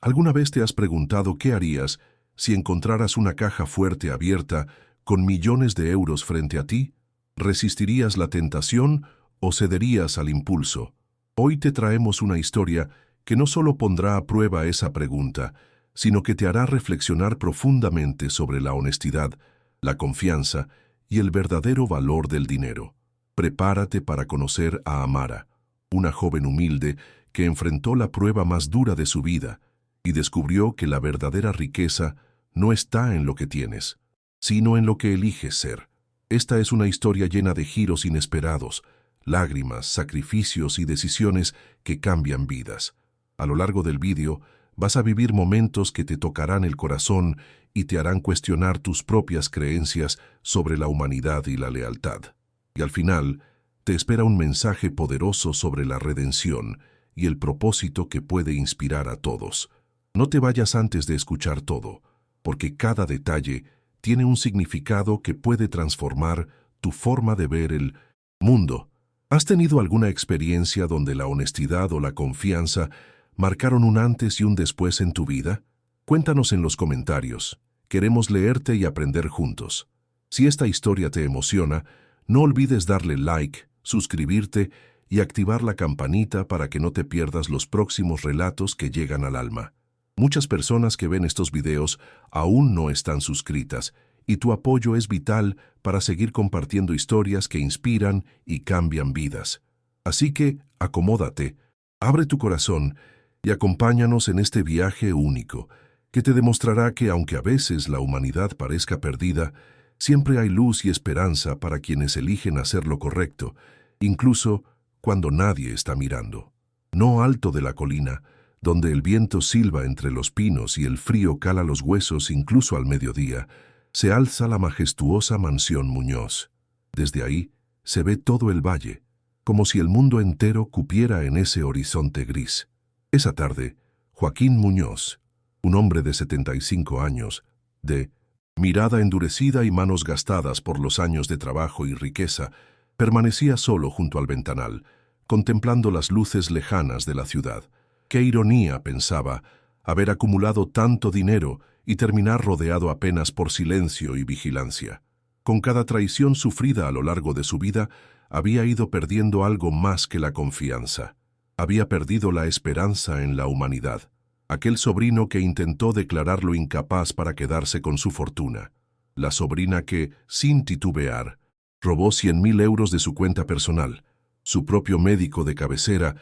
¿Alguna vez te has preguntado qué harías si encontraras una caja fuerte abierta con millones de euros frente a ti? ¿Resistirías la tentación o cederías al impulso? Hoy te traemos una historia que no solo pondrá a prueba esa pregunta, sino que te hará reflexionar profundamente sobre la honestidad, la confianza y el verdadero valor del dinero. Prepárate para conocer a Amara, una joven humilde que enfrentó la prueba más dura de su vida y descubrió que la verdadera riqueza no está en lo que tienes, sino en lo que eliges ser. Esta es una historia llena de giros inesperados, lágrimas, sacrificios y decisiones que cambian vidas. A lo largo del vídeo vas a vivir momentos que te tocarán el corazón y te harán cuestionar tus propias creencias sobre la humanidad y la lealtad. Y al final, te espera un mensaje poderoso sobre la redención y el propósito que puede inspirar a todos. No te vayas antes de escuchar todo, porque cada detalle tiene un significado que puede transformar tu forma de ver el mundo. ¿Has tenido alguna experiencia donde la honestidad o la confianza marcaron un antes y un después en tu vida? Cuéntanos en los comentarios. Queremos leerte y aprender juntos. Si esta historia te emociona, no olvides darle like, suscribirte y activar la campanita para que no te pierdas los próximos relatos que llegan al alma. Muchas personas que ven estos videos aún no están suscritas y tu apoyo es vital para seguir compartiendo historias que inspiran y cambian vidas. Así que, acomódate, abre tu corazón y acompáñanos en este viaje único, que te demostrará que aunque a veces la humanidad parezca perdida, siempre hay luz y esperanza para quienes eligen hacer lo correcto, incluso cuando nadie está mirando. No alto de la colina, donde el viento silba entre los pinos y el frío cala los huesos incluso al mediodía, se alza la majestuosa mansión Muñoz. Desde ahí se ve todo el valle, como si el mundo entero cupiera en ese horizonte gris. Esa tarde, Joaquín Muñoz, un hombre de 75 años, de mirada endurecida y manos gastadas por los años de trabajo y riqueza, permanecía solo junto al ventanal, contemplando las luces lejanas de la ciudad. Qué ironía, pensaba, haber acumulado tanto dinero y terminar rodeado apenas por silencio y vigilancia. Con cada traición sufrida a lo largo de su vida, había ido perdiendo algo más que la confianza. Había perdido la esperanza en la humanidad. Aquel sobrino que intentó declararlo incapaz para quedarse con su fortuna. La sobrina que, sin titubear, robó 100.000 euros de su cuenta personal. Su propio médico de cabecera,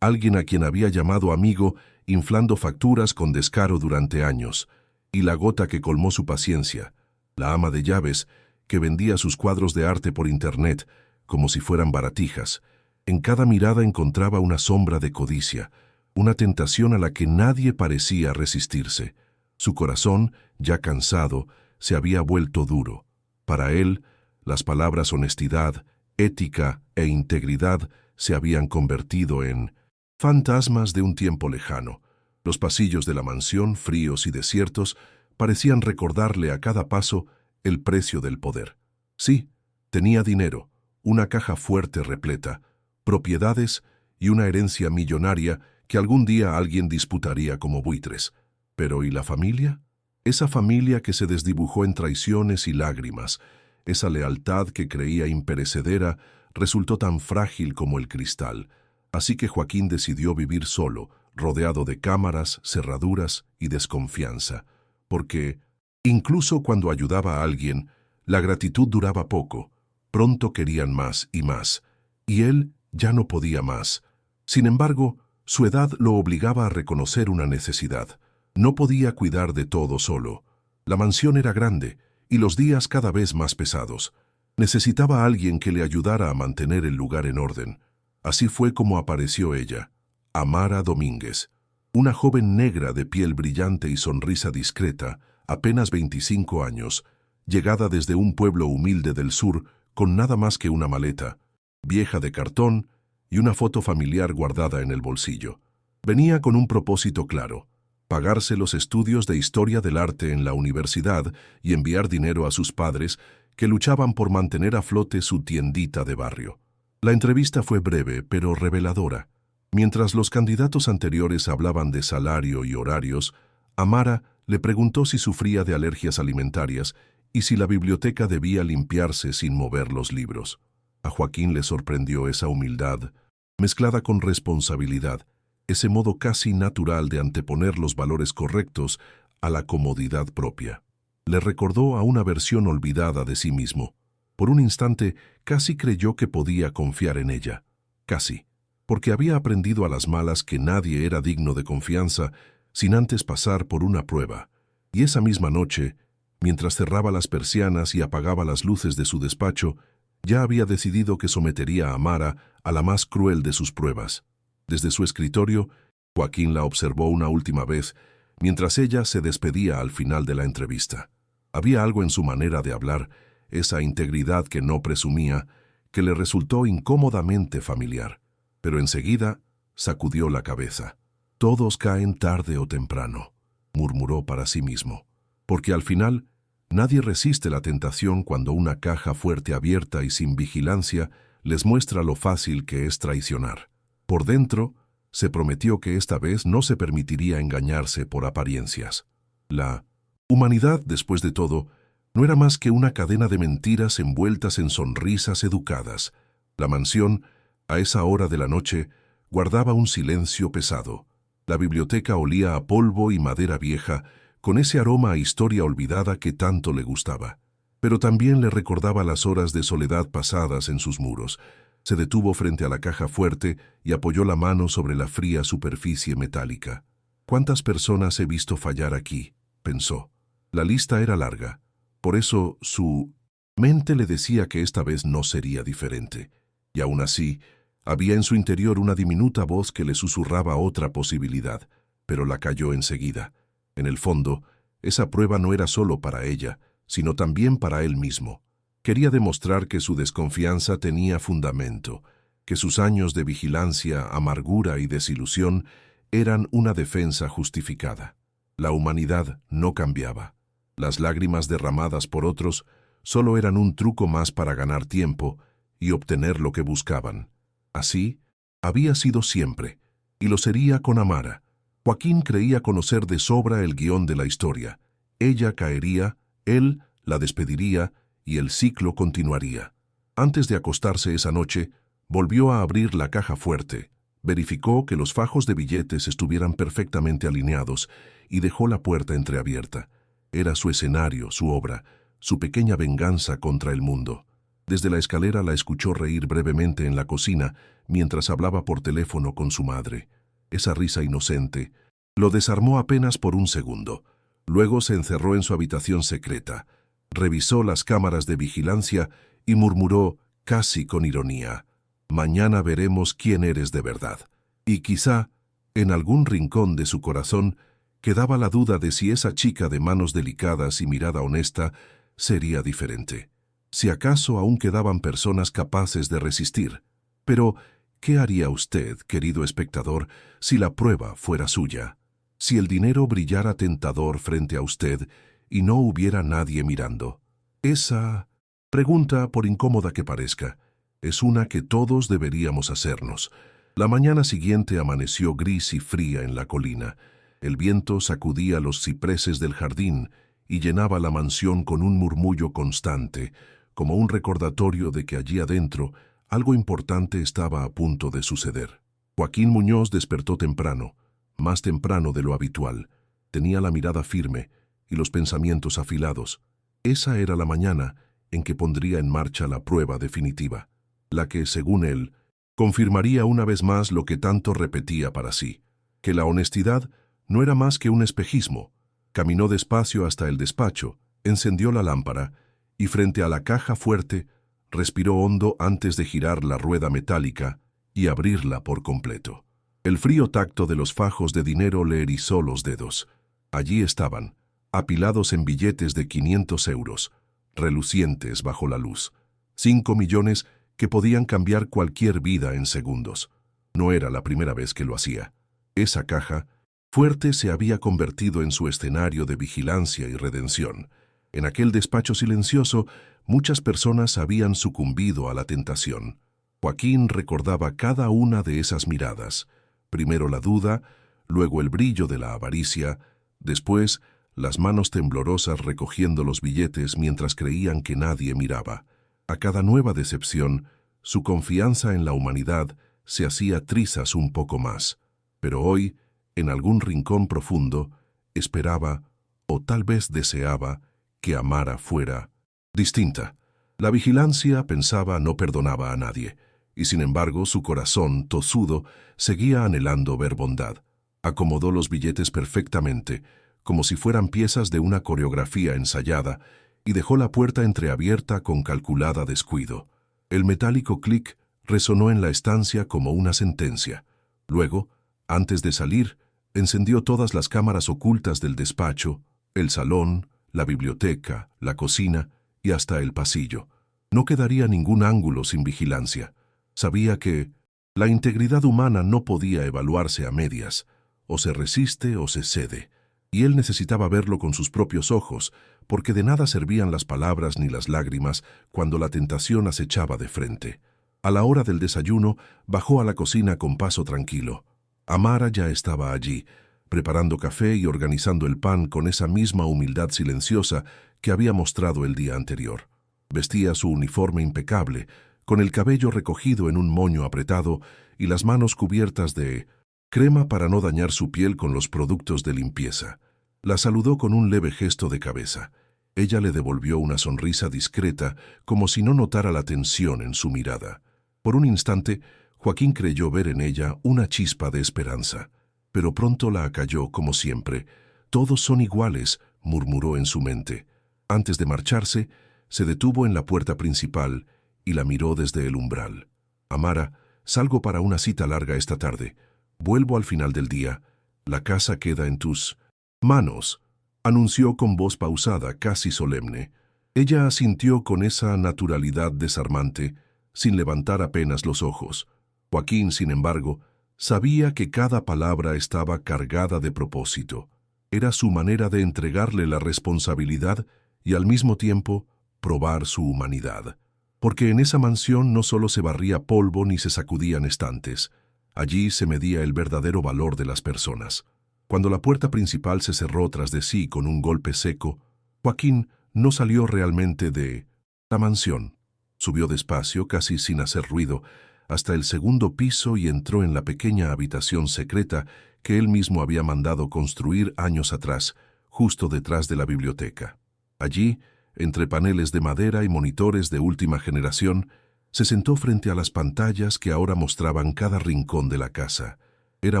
alguien a quien había llamado amigo, inflando facturas con descaro durante años. Y la gota que colmó su paciencia, la ama de llaves, que vendía sus cuadros de arte por internet, como si fueran baratijas. En cada mirada encontraba una sombra de codicia, una tentación a la que nadie parecía resistirse. Su corazón, ya cansado, se había vuelto duro. Para él, las palabras honestidad, ética e integridad se habían convertido en fantasmas de un tiempo lejano. Los pasillos de la mansión, fríos y desiertos, parecían recordarle a cada paso el precio del poder. Sí, tenía dinero, una caja fuerte repleta, propiedades y una herencia millonaria que algún día alguien disputaría como buitres. Pero ¿y la familia? Esa familia que se desdibujó en traiciones y lágrimas, esa lealtad que creía imperecedera, resultó tan frágil como el cristal. Así que Joaquín decidió vivir solo, rodeado de cámaras, cerraduras y desconfianza. Porque, incluso cuando ayudaba a alguien, la gratitud duraba poco. Pronto querían más y más, y él ya no podía más. Sin embargo, su edad lo obligaba a reconocer una necesidad. No podía cuidar de todo solo. La mansión era grande y los días cada vez más pesados. Necesitaba a alguien que le ayudara a mantener el lugar en orden. Así fue como apareció ella, Amara Domínguez, una joven negra de piel brillante y sonrisa discreta, apenas 25 años, llegada desde un pueblo humilde del sur con nada más que una maleta, vieja de cartón y una foto familiar guardada en el bolsillo. Venía con un propósito claro: pagarse los estudios de Historia del Arte en la universidad y enviar dinero a sus padres, que luchaban por mantener a flote su tiendita de barrio. La entrevista fue breve, pero reveladora. Mientras los candidatos anteriores hablaban de salario y horarios, Amara le preguntó si sufría de alergias alimentarias y si la biblioteca debía limpiarse sin mover los libros. A Joaquín le sorprendió esa humildad, mezclada con responsabilidad, ese modo casi natural de anteponer los valores correctos a la comodidad propia. Le recordó a una versión olvidada de sí mismo. Por un instante casi creyó que podía confiar en ella. Casi. Porque había aprendido a las malas que nadie era digno de confianza sin antes pasar por una prueba. Y esa misma noche, mientras cerraba las persianas y apagaba las luces de su despacho, ya había decidido que sometería a Amara a la más cruel de sus pruebas. Desde su escritorio, Joaquín la observó una última vez, mientras ella se despedía al final de la entrevista. Había algo en su manera de hablar, esa integridad que no presumía, que le resultó incómodamente familiar. Pero enseguida sacudió la cabeza. «Todos caen tarde o temprano», murmuró para sí mismo. Porque al final, nadie resiste la tentación cuando una caja fuerte abierta y sin vigilancia les muestra lo fácil que es traicionar. Por dentro, se prometió que esta vez no se permitiría engañarse por apariencias. La humanidad, después de todo, no era más que una cadena de mentiras envueltas en sonrisas educadas. La mansión, a esa hora de la noche, guardaba un silencio pesado. La biblioteca olía a polvo y madera vieja, con ese aroma a historia olvidada que tanto le gustaba. Pero también le recordaba las horas de soledad pasadas en sus muros. Se detuvo frente a la caja fuerte y apoyó la mano sobre la fría superficie metálica. «¿Cuántas personas he visto fallar aquí?», pensó. La lista era larga. Por eso su mente le decía que esta vez no sería diferente. Y aún así, había en su interior una diminuta voz que le susurraba otra posibilidad, pero la calló enseguida. En el fondo, esa prueba no era solo para ella, sino también para él mismo. Quería demostrar que su desconfianza tenía fundamento, que sus años de vigilancia, amargura y desilusión eran una defensa justificada. La humanidad no cambiaba. Las lágrimas derramadas por otros solo eran un truco más para ganar tiempo y obtener lo que buscaban. Así había sido siempre, y lo sería con Amara. Joaquín creía conocer de sobra el guión de la historia. Ella caería, él la despediría y el ciclo continuaría. Antes de acostarse esa noche, volvió a abrir la caja fuerte, verificó que los fajos de billetes estuvieran perfectamente alineados y dejó la puerta entreabierta. Era su escenario, su obra, su pequeña venganza contra el mundo. Desde la escalera la escuchó reír brevemente en la cocina mientras hablaba por teléfono con su madre. Esa risa inocente lo desarmó apenas por un segundo. Luego se encerró en su habitación secreta, revisó las cámaras de vigilancia y murmuró, casi con ironía, «Mañana veremos quién eres de verdad». Y quizá, en algún rincón de su corazón, quedaba la duda de si esa chica de manos delicadas y mirada honesta sería diferente. Si acaso aún quedaban personas capaces de resistir. Pero, ¿qué haría usted, querido espectador, si la prueba fuera suya? Si el dinero brillara tentador frente a usted y no hubiera nadie mirando. Esa pregunta, por incómoda que parezca, es una que todos deberíamos hacernos. La mañana siguiente amaneció gris y fría en la colina. El viento sacudía los cipreses del jardín y llenaba la mansión con un murmullo constante, como un recordatorio de que allí adentro algo importante estaba a punto de suceder. Joaquín Muñoz despertó temprano, más temprano de lo habitual. Tenía la mirada firme y los pensamientos afilados. Esa era la mañana en que pondría en marcha la prueba definitiva, la que, según él, confirmaría una vez más lo que tanto repetía para sí, que la honestidad no era más que un espejismo. Caminó despacio hasta el despacho, encendió la lámpara y frente a la caja fuerte respiró hondo antes de girar la rueda metálica y abrirla por completo. El frío tacto de los fajos de dinero le erizó los dedos. Allí estaban, apilados en billetes de 500 euros, relucientes bajo la luz. 5 millones que podían cambiar cualquier vida en segundos. No era la primera vez que lo hacía. Esa caja fuerte se había convertido en su escenario de vigilancia y redención. En aquel despacho silencioso, muchas personas habían sucumbido a la tentación. Joaquín recordaba cada una de esas miradas, Primero la duda, luego el brillo de la avaricia, después las manos temblorosas recogiendo los billetes mientras creían que nadie miraba. A cada nueva decepción, su confianza en la humanidad se hacía trizas un poco más. Pero hoy, en algún rincón profundo, esperaba, o tal vez deseaba, que Amara fuera distinta. La vigilancia, pensaba, no perdonaba a nadie, y sin embargo su corazón, tosudo, seguía anhelando ver bondad. Acomodó los billetes perfectamente, como si fueran piezas de una coreografía ensayada, y dejó la puerta entreabierta con calculada descuido. El metálico clic resonó en la estancia como una sentencia. Luego, antes de salir, encendió todas las cámaras ocultas del despacho, el salón, la biblioteca, la cocina y hasta el pasillo. No quedaría ningún ángulo sin vigilancia. Sabía que la integridad humana no podía evaluarse a medias, o se resiste o se cede, y él necesitaba verlo con sus propios ojos, porque de nada servían las palabras ni las lágrimas cuando la tentación acechaba de frente. A la hora del desayuno, bajó a la cocina con paso tranquilo. Amara ya estaba allí, preparando café y organizando el pan con esa misma humildad silenciosa que había mostrado el día anterior. Vestía su uniforme impecable, con el cabello recogido en un moño apretado y las manos cubiertas de crema para no dañar su piel con los productos de limpieza. La saludó con un leve gesto de cabeza. Ella le devolvió una sonrisa discreta, como si no notara la tensión en su mirada. Por un instante, Joaquín creyó ver en ella una chispa de esperanza, pero pronto la acalló como siempre. Todos son iguales, murmuró en su mente. Antes de marcharse, se detuvo en la puerta principal y la miró desde el umbral. Amara, salgo para una cita larga esta tarde. Vuelvo al final del día. La casa queda en tus manos, anunció con voz pausada, casi solemne. Ella asintió con esa naturalidad desarmante, sin levantar apenas los ojos. Joaquín, sin embargo, sabía que cada palabra estaba cargada de propósito. Era su manera de entregarle la responsabilidad y al mismo tiempo probar su humanidad. Porque en esa mansión no solo se barría polvo ni se sacudían estantes. Allí se medía el verdadero valor de las personas. Cuando la puerta principal se cerró tras de sí con un golpe seco, Joaquín no salió realmente de la mansión. Subió despacio, casi sin hacer ruido, hasta el segundo piso y entró en la pequeña habitación secreta que él mismo había mandado construir años atrás, justo detrás de la biblioteca. Allí, entre paneles de madera y monitores de última generación, se sentó frente a las pantallas que ahora mostraban cada rincón de la casa. Era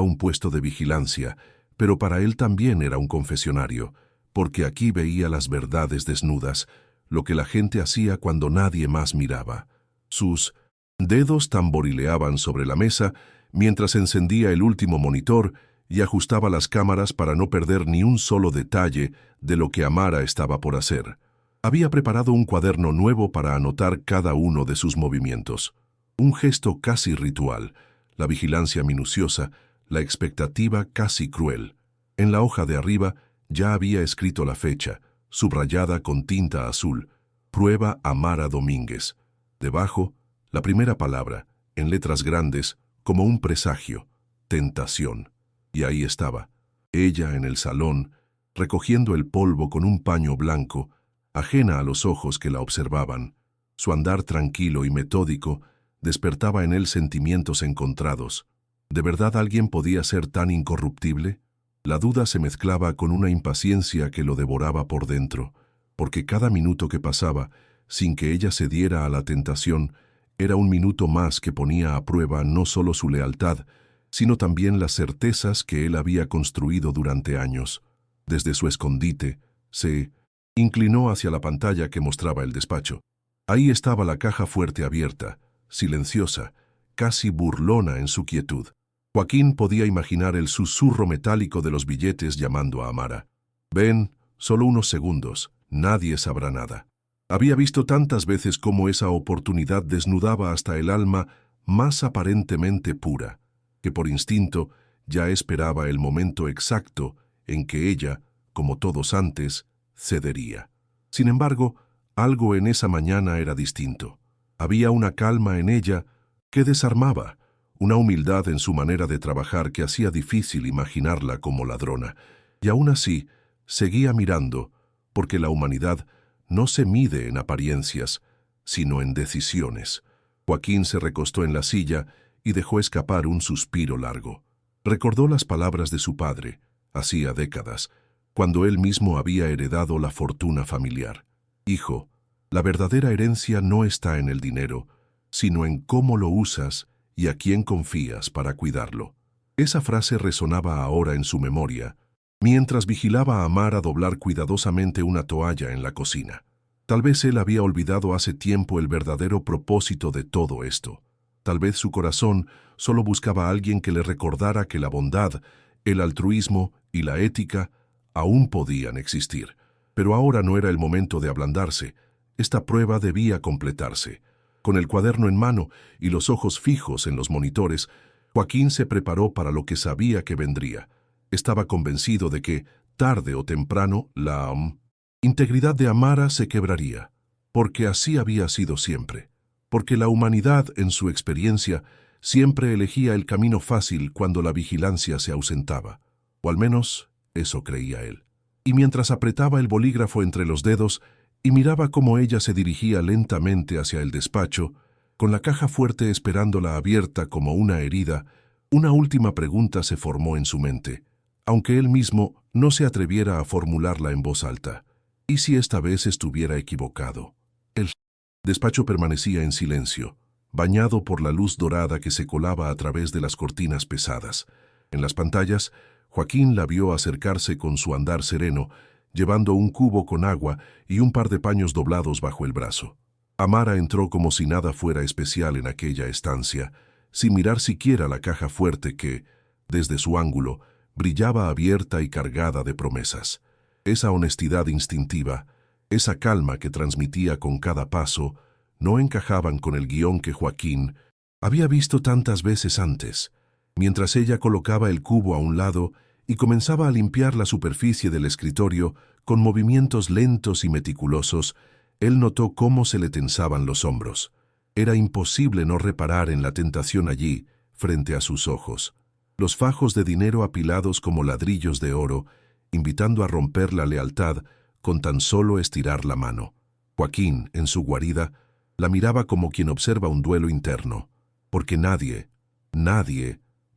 un puesto de vigilancia, pero para él también era un confesionario, porque aquí veía las verdades desnudas, lo que la gente hacía cuando nadie más miraba. Sus dedos tamborileaban sobre la mesa mientras encendía el último monitor y ajustaba las cámaras para no perder ni un solo detalle de lo que Amara estaba por hacer. Había preparado un cuaderno nuevo para anotar cada uno de sus movimientos. Un gesto casi ritual, la vigilancia minuciosa, la expectativa casi cruel. En la hoja de arriba ya había escrito la fecha, subrayada con tinta azul, Prueba Amara Domínguez. Debajo, la primera palabra, en letras grandes, como un presagio, tentación. Y ahí estaba, ella en el salón, recogiendo el polvo con un paño blanco, ajena a los ojos que la observaban. Su andar tranquilo y metódico despertaba en él sentimientos encontrados. ¿De verdad alguien podía ser tan incorruptible? La duda se mezclaba con una impaciencia que lo devoraba por dentro, porque cada minuto que pasaba, sin que ella cediera a la tentación, era un minuto más que ponía a prueba no solo su lealtad, sino también las certezas que él había construido durante años. Desde su escondite, se inclinó hacia la pantalla que mostraba el despacho. Ahí estaba la caja fuerte abierta, silenciosa, casi burlona en su quietud. Joaquín podía imaginar el susurro metálico de los billetes llamando a Amara. «Ven, solo unos segundos, nadie sabrá nada». Había visto tantas veces cómo esa oportunidad desnudaba hasta el alma más aparentemente pura, que por instinto ya esperaba el momento exacto en que ella, como todos antes, cedería. Sin embargo, algo en esa mañana era distinto. Había una calma en ella que desarmaba, una humildad en su manera de trabajar que hacía difícil imaginarla como ladrona. Y aún así, seguía mirando, porque la humanidad no se mide en apariencias, sino en decisiones. Joaquín se recostó en la silla y dejó escapar un suspiro largo. Recordó las palabras de su padre, hacía décadas, cuando él mismo había heredado la fortuna familiar. Hijo, la verdadera herencia no está en el dinero, sino en cómo lo usas y a quién confías para cuidarlo. Esa frase resonaba ahora en su memoria, mientras vigilaba a Amara doblar cuidadosamente una toalla en la cocina. Tal vez él había olvidado hace tiempo el verdadero propósito de todo esto. Tal vez su corazón solo buscaba a alguien que le recordara que la bondad, el altruismo y la ética aún podían existir. Pero ahora no era el momento de ablandarse. Esta prueba debía completarse. Con el cuaderno en mano y los ojos fijos en los monitores, Joaquín se preparó para lo que sabía que vendría. Estaba convencido de que, tarde o temprano, la integridad de Amara se quebraría, porque así había sido siempre. Porque la humanidad, en su experiencia, siempre elegía el camino fácil cuando la vigilancia se ausentaba. O al menos, eso creía él. Y mientras apretaba el bolígrafo entre los dedos y miraba cómo ella se dirigía lentamente hacia el despacho, con la caja fuerte esperándola abierta como una herida, una última pregunta se formó en su mente, aunque él mismo no se atreviera a formularla en voz alta. ¿Y si esta vez estuviera equivocado? El despacho permanecía en silencio, bañado por la luz dorada que se colaba a través de las cortinas pesadas. En las pantallas, Joaquín la vio acercarse con su andar sereno, llevando un cubo con agua y un par de paños doblados bajo el brazo. Amara entró como si nada fuera especial en aquella estancia, sin mirar siquiera la caja fuerte que, desde su ángulo, brillaba abierta y cargada de promesas. Esa honestidad instintiva, esa calma que transmitía con cada paso, no encajaban con el guión que Joaquín había visto tantas veces antes. Mientras ella colocaba el cubo a un lado y comenzaba a limpiar la superficie del escritorio con movimientos lentos y meticulosos, él notó cómo se le tensaban los hombros. Era imposible no reparar en la tentación allí, frente a sus ojos. Los fajos de dinero apilados como ladrillos de oro, invitando a romper la lealtad con tan solo estirar la mano. Joaquín, en su guarida, la miraba como quien observa un duelo interno, porque nadie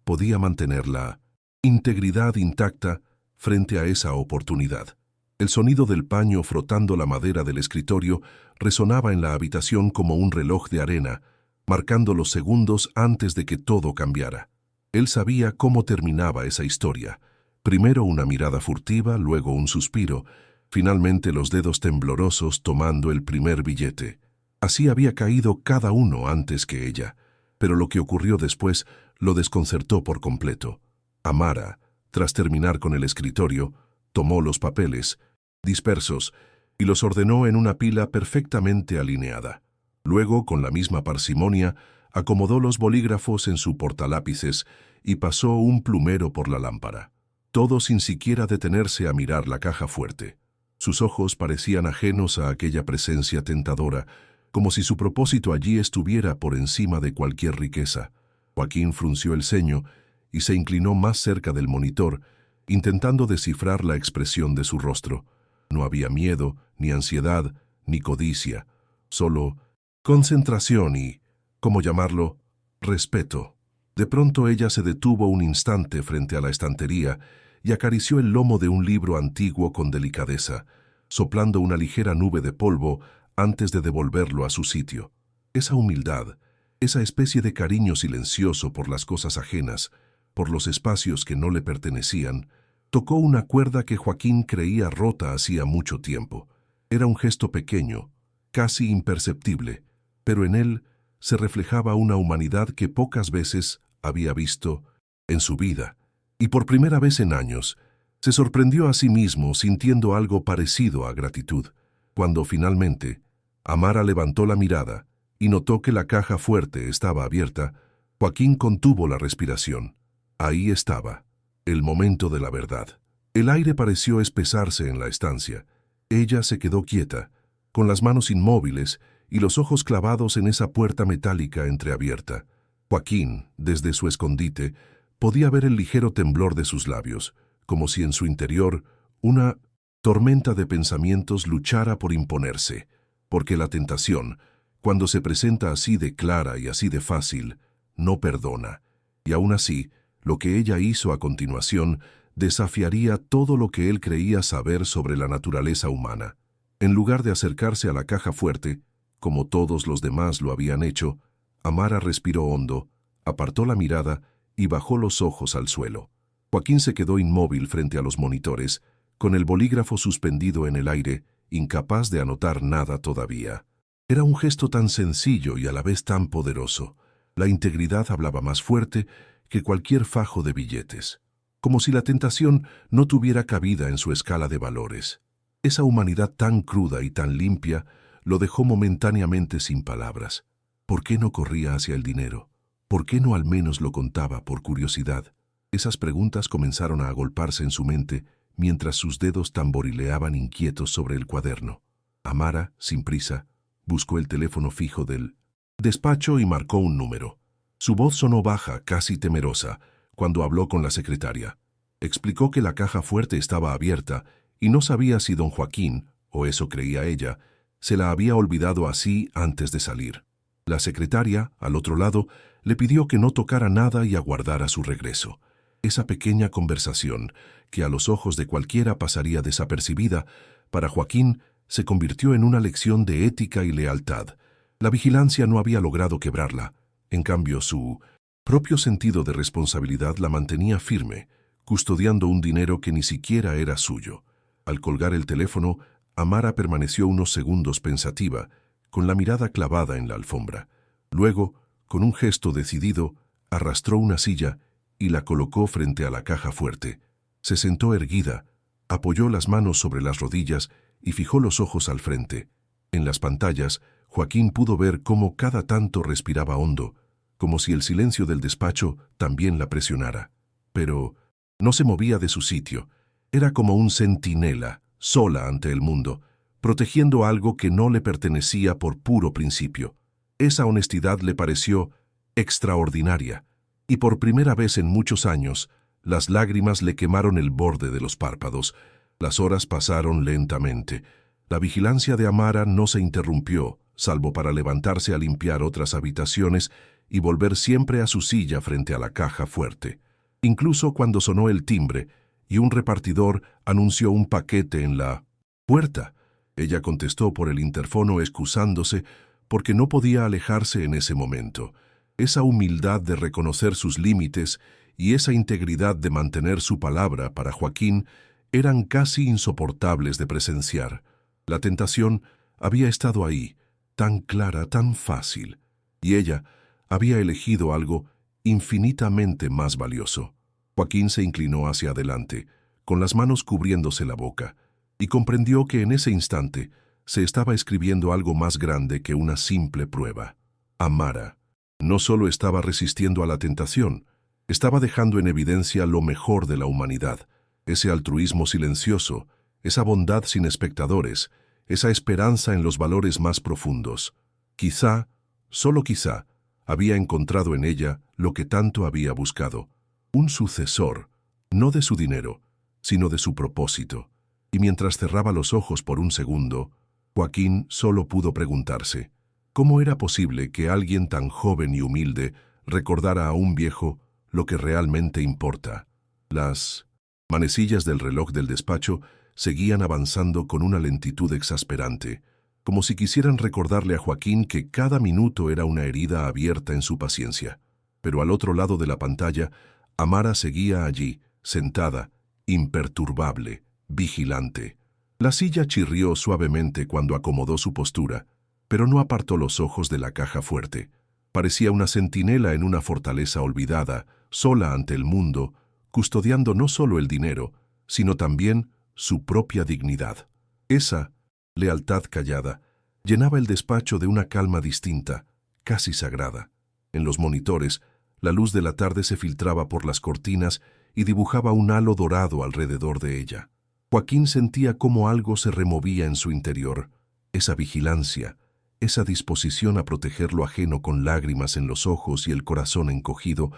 podía mantener la integridad intacta frente a esa oportunidad. El sonido del paño frotando la madera del escritorio resonaba en la habitación como un reloj de arena, marcando los segundos antes de que todo cambiara. Él sabía cómo terminaba esa historia. Primero una mirada furtiva, luego un suspiro, finalmente los dedos temblorosos tomando el primer billete. Así había caído cada uno antes que ella, pero lo que ocurrió después lo desconcertó por completo. Amara, tras terminar con el escritorio, tomó los papeles, dispersos, y los ordenó en una pila perfectamente alineada. Luego, con la misma parsimonia, acomodó los bolígrafos en su portalápices y pasó un plumero por la lámpara. Todo sin siquiera detenerse a mirar la caja fuerte. Sus ojos parecían ajenos a aquella presencia tentadora, como si su propósito allí estuviera por encima de cualquier riqueza. Joaquín frunció el ceño y se inclinó más cerca del monitor, intentando descifrar la expresión de su rostro. No había miedo, ni ansiedad, ni codicia, solo concentración y, ¿cómo llamarlo?, respeto. De pronto ella se detuvo un instante frente a la estantería y acarició el lomo de un libro antiguo con delicadeza, soplando una ligera nube de polvo antes de devolverlo a su sitio. Esa humildad, esa especie de cariño silencioso por las cosas ajenas, por los espacios que no le pertenecían, tocó una cuerda que Joaquín creía rota hacía mucho tiempo. Era un gesto pequeño, casi imperceptible, pero en él se reflejaba una humanidad que pocas veces había visto en su vida, y por primera vez en años se sorprendió a sí mismo sintiendo algo parecido a gratitud. Cuando finalmente Amara levantó la mirada y notó que la caja fuerte estaba abierta, Joaquín contuvo la respiración. Ahí estaba, el momento de la verdad. El aire pareció espesarse en la estancia. Ella se quedó quieta, con las manos inmóviles y los ojos clavados en esa puerta metálica entreabierta. Joaquín, desde su escondite, podía ver el ligero temblor de sus labios, como si en su interior una tormenta de pensamientos luchara por imponerse, porque la tentación, cuando se presenta así de clara y así de fácil, no perdona, y aún así, lo que ella hizo a continuación desafiaría todo lo que él creía saber sobre la naturaleza humana. En lugar de acercarse a la caja fuerte, como todos los demás lo habían hecho, Amara respiró hondo, apartó la mirada y bajó los ojos al suelo. Joaquín se quedó inmóvil frente a los monitores, con el bolígrafo suspendido en el aire, incapaz de anotar nada todavía. Era un gesto tan sencillo y a la vez tan poderoso. La integridad hablaba más fuerte que cualquier fajo de billetes, como si la tentación no tuviera cabida en su escala de valores. Esa humanidad tan cruda y tan limpia lo dejó momentáneamente sin palabras. ¿Por qué no corría hacia el dinero? ¿Por qué no al menos lo contaba por curiosidad? Esas preguntas comenzaron a agolparse en su mente mientras sus dedos tamborileaban inquietos sobre el cuaderno. Amara, sin prisa, buscó el teléfono fijo del despacho y marcó un número. Su voz sonó baja, casi temerosa, cuando habló con la secretaria. Explicó que la caja fuerte estaba abierta y no sabía si don Joaquín, o eso creía ella, se la había olvidado así antes de salir. La secretaria, al otro lado, le pidió que no tocara nada y aguardara su regreso. Esa pequeña conversación, que a los ojos de cualquiera pasaría desapercibida, para Joaquín se convirtió en una lección de ética y lealtad. La vigilancia no había logrado quebrarla. En cambio, su propio sentido de responsabilidad la mantenía firme, custodiando un dinero que ni siquiera era suyo. Al colgar el teléfono, Amara permaneció unos segundos pensativa, con la mirada clavada en la alfombra. Luego, con un gesto decidido, arrastró una silla y la colocó frente a la caja fuerte. Se sentó erguida, apoyó las manos sobre las rodillas y fijó los ojos al frente. En las pantallas, Joaquín pudo ver cómo cada tanto respiraba hondo, como si el silencio del despacho también la presionara. Pero no se movía de su sitio. Era como un centinela, sola ante el mundo, protegiendo algo que no le pertenecía por puro principio. Esa honestidad le pareció extraordinaria, y por primera vez en muchos años, las lágrimas le quemaron el borde de los párpados. Las horas pasaron lentamente. La vigilancia de Amara no se interrumpió, salvo para levantarse a limpiar otras habitaciones y volver siempre a su silla frente a la caja fuerte. Incluso cuando sonó el timbre y un repartidor anunció un paquete en la puerta, ella contestó por el interfono excusándose porque no podía alejarse en ese momento. Esa humildad de reconocer sus límites y esa integridad de mantener su palabra para Joaquín eran casi insoportables de presenciar. La tentación había estado ahí, tan clara, tan fácil, y ella había elegido algo infinitamente más valioso. Joaquín se inclinó hacia adelante, con las manos cubriéndose la boca, y comprendió que en ese instante se estaba escribiendo algo más grande que una simple prueba. Amara no solo estaba resistiendo a la tentación, estaba dejando en evidencia lo mejor de la humanidad, ese altruismo silencioso, esa bondad sin espectadores, esa esperanza en los valores más profundos. Quizá, solo quizá, había encontrado en ella lo que tanto había buscado, un sucesor, no de su dinero, sino de su propósito. Y mientras cerraba los ojos por un segundo, Joaquín solo pudo preguntarse, ¿cómo era posible que alguien tan joven y humilde recordara a un viejo lo que realmente importa? Las manecillas del reloj del despacho seguían avanzando con una lentitud exasperante, como si quisieran recordarle a Joaquín que cada minuto era una herida abierta en su paciencia. Pero al otro lado de la pantalla, Amara seguía allí, sentada, imperturbable, vigilante. La silla chirrió suavemente cuando acomodó su postura, pero no apartó los ojos de la caja fuerte. Parecía una centinela en una fortaleza olvidada, sola ante el mundo, custodiando no solo el dinero, sino también su propia dignidad. Esa lealtad callada llenaba el despacho de una calma distinta, casi sagrada. En los monitores, la luz de la tarde se filtraba por las cortinas y dibujaba un halo dorado alrededor de ella. Joaquín sentía cómo algo se removía en su interior, esa vigilancia, esa disposición a proteger lo ajeno con lágrimas en los ojos y el corazón encogido,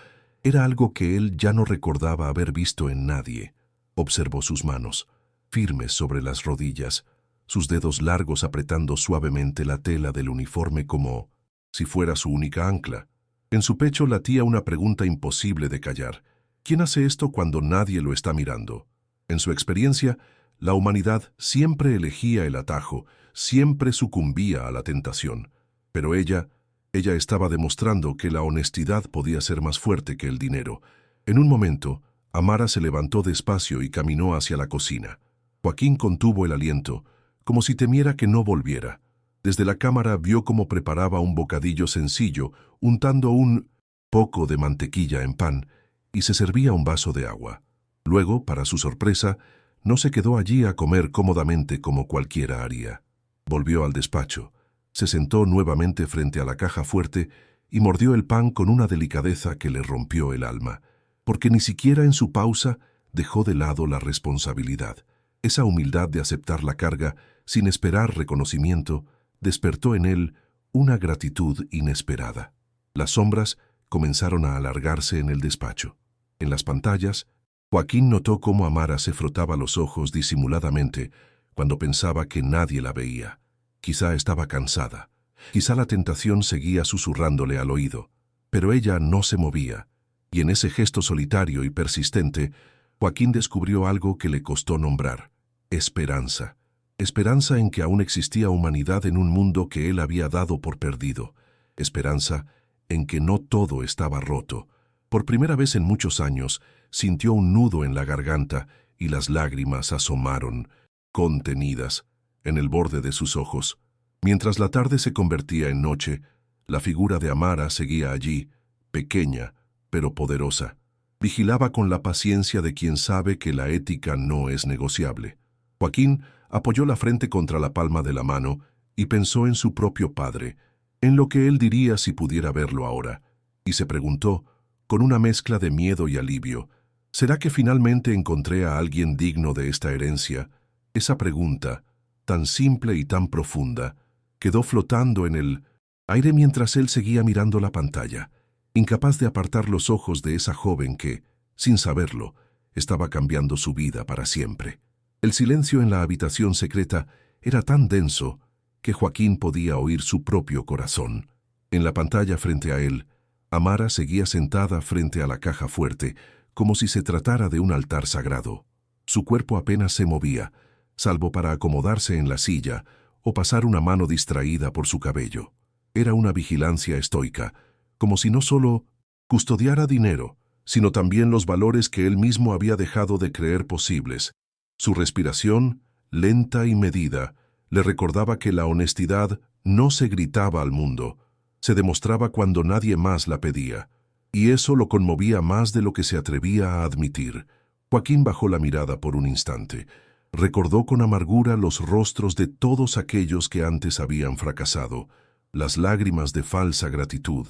era algo que él ya no recordaba haber visto en nadie. Observó sus manos, firmes sobre las rodillas, sus dedos largos apretando suavemente la tela del uniforme como si fuera su única ancla. En su pecho latía una pregunta imposible de callar. ¿Quién hace esto cuando nadie lo está mirando? En su experiencia, la humanidad siempre elegía el atajo, siempre sucumbía a la tentación. Pero ella estaba demostrando que la honestidad podía ser más fuerte que el dinero. En un momento, Amara se levantó despacio y caminó hacia la cocina. Joaquín contuvo el aliento, como si temiera que no volviera. Desde la cámara vio cómo preparaba un bocadillo sencillo, untando un poco de mantequilla en pan, y se servía un vaso de agua. Luego, para su sorpresa, no se quedó allí a comer cómodamente como cualquiera haría. Volvió al despacho, se sentó nuevamente frente a la caja fuerte y mordió el pan con una delicadeza que le rompió el alma, porque ni siquiera en su pausa dejó de lado la responsabilidad. Esa humildad de aceptar la carga sin esperar reconocimiento despertó en él una gratitud inesperada. Las sombras comenzaron a alargarse en el despacho. En las pantallas, Joaquín notó cómo Amara se frotaba los ojos disimuladamente cuando pensaba que nadie la veía. Quizá estaba cansada, quizá la tentación seguía susurrándole al oído, pero ella no se movía, y en ese gesto solitario y persistente, Joaquín descubrió algo que le costó nombrar: esperanza. Esperanza en que aún existía humanidad en un mundo que él había dado por perdido. Esperanza en que no todo estaba roto. Por primera vez en muchos años, sintió un nudo en la garganta y las lágrimas asomaron, contenidas, en el borde de sus ojos. Mientras la tarde se convertía en noche, la figura de Amara seguía allí, pequeña, pero poderosa. Vigilaba con la paciencia de quien sabe que la ética no es negociable. Joaquín apoyó la frente contra la palma de la mano y pensó en su propio padre, en lo que él diría si pudiera verlo ahora, y se preguntó, con una mezcla de miedo y alivio, ¿será que finalmente encontré a alguien digno de esta herencia? Esa pregunta, tan simple y tan profunda, quedó flotando en el aire mientras él seguía mirando la pantalla, incapaz de apartar los ojos de esa joven que, sin saberlo, estaba cambiando su vida para siempre. El silencio en la habitación secreta era tan denso que Joaquín podía oír su propio corazón. En la pantalla frente a él, Amara seguía sentada frente a la caja fuerte, como si se tratara de un altar sagrado. Su cuerpo apenas se movía, salvo para acomodarse en la silla o pasar una mano distraída por su cabello. Era una vigilancia estoica, como si no solo custodiara dinero, sino también los valores que él mismo había dejado de creer posibles. Su respiración, lenta y medida, le recordaba que la honestidad no se gritaba al mundo, se demostraba cuando nadie más la pedía, y eso lo conmovía más de lo que se atrevía a admitir. Joaquín bajó la mirada por un instante. Recordó con amargura los rostros de todos aquellos que antes habían fracasado, las lágrimas de falsa gratitud,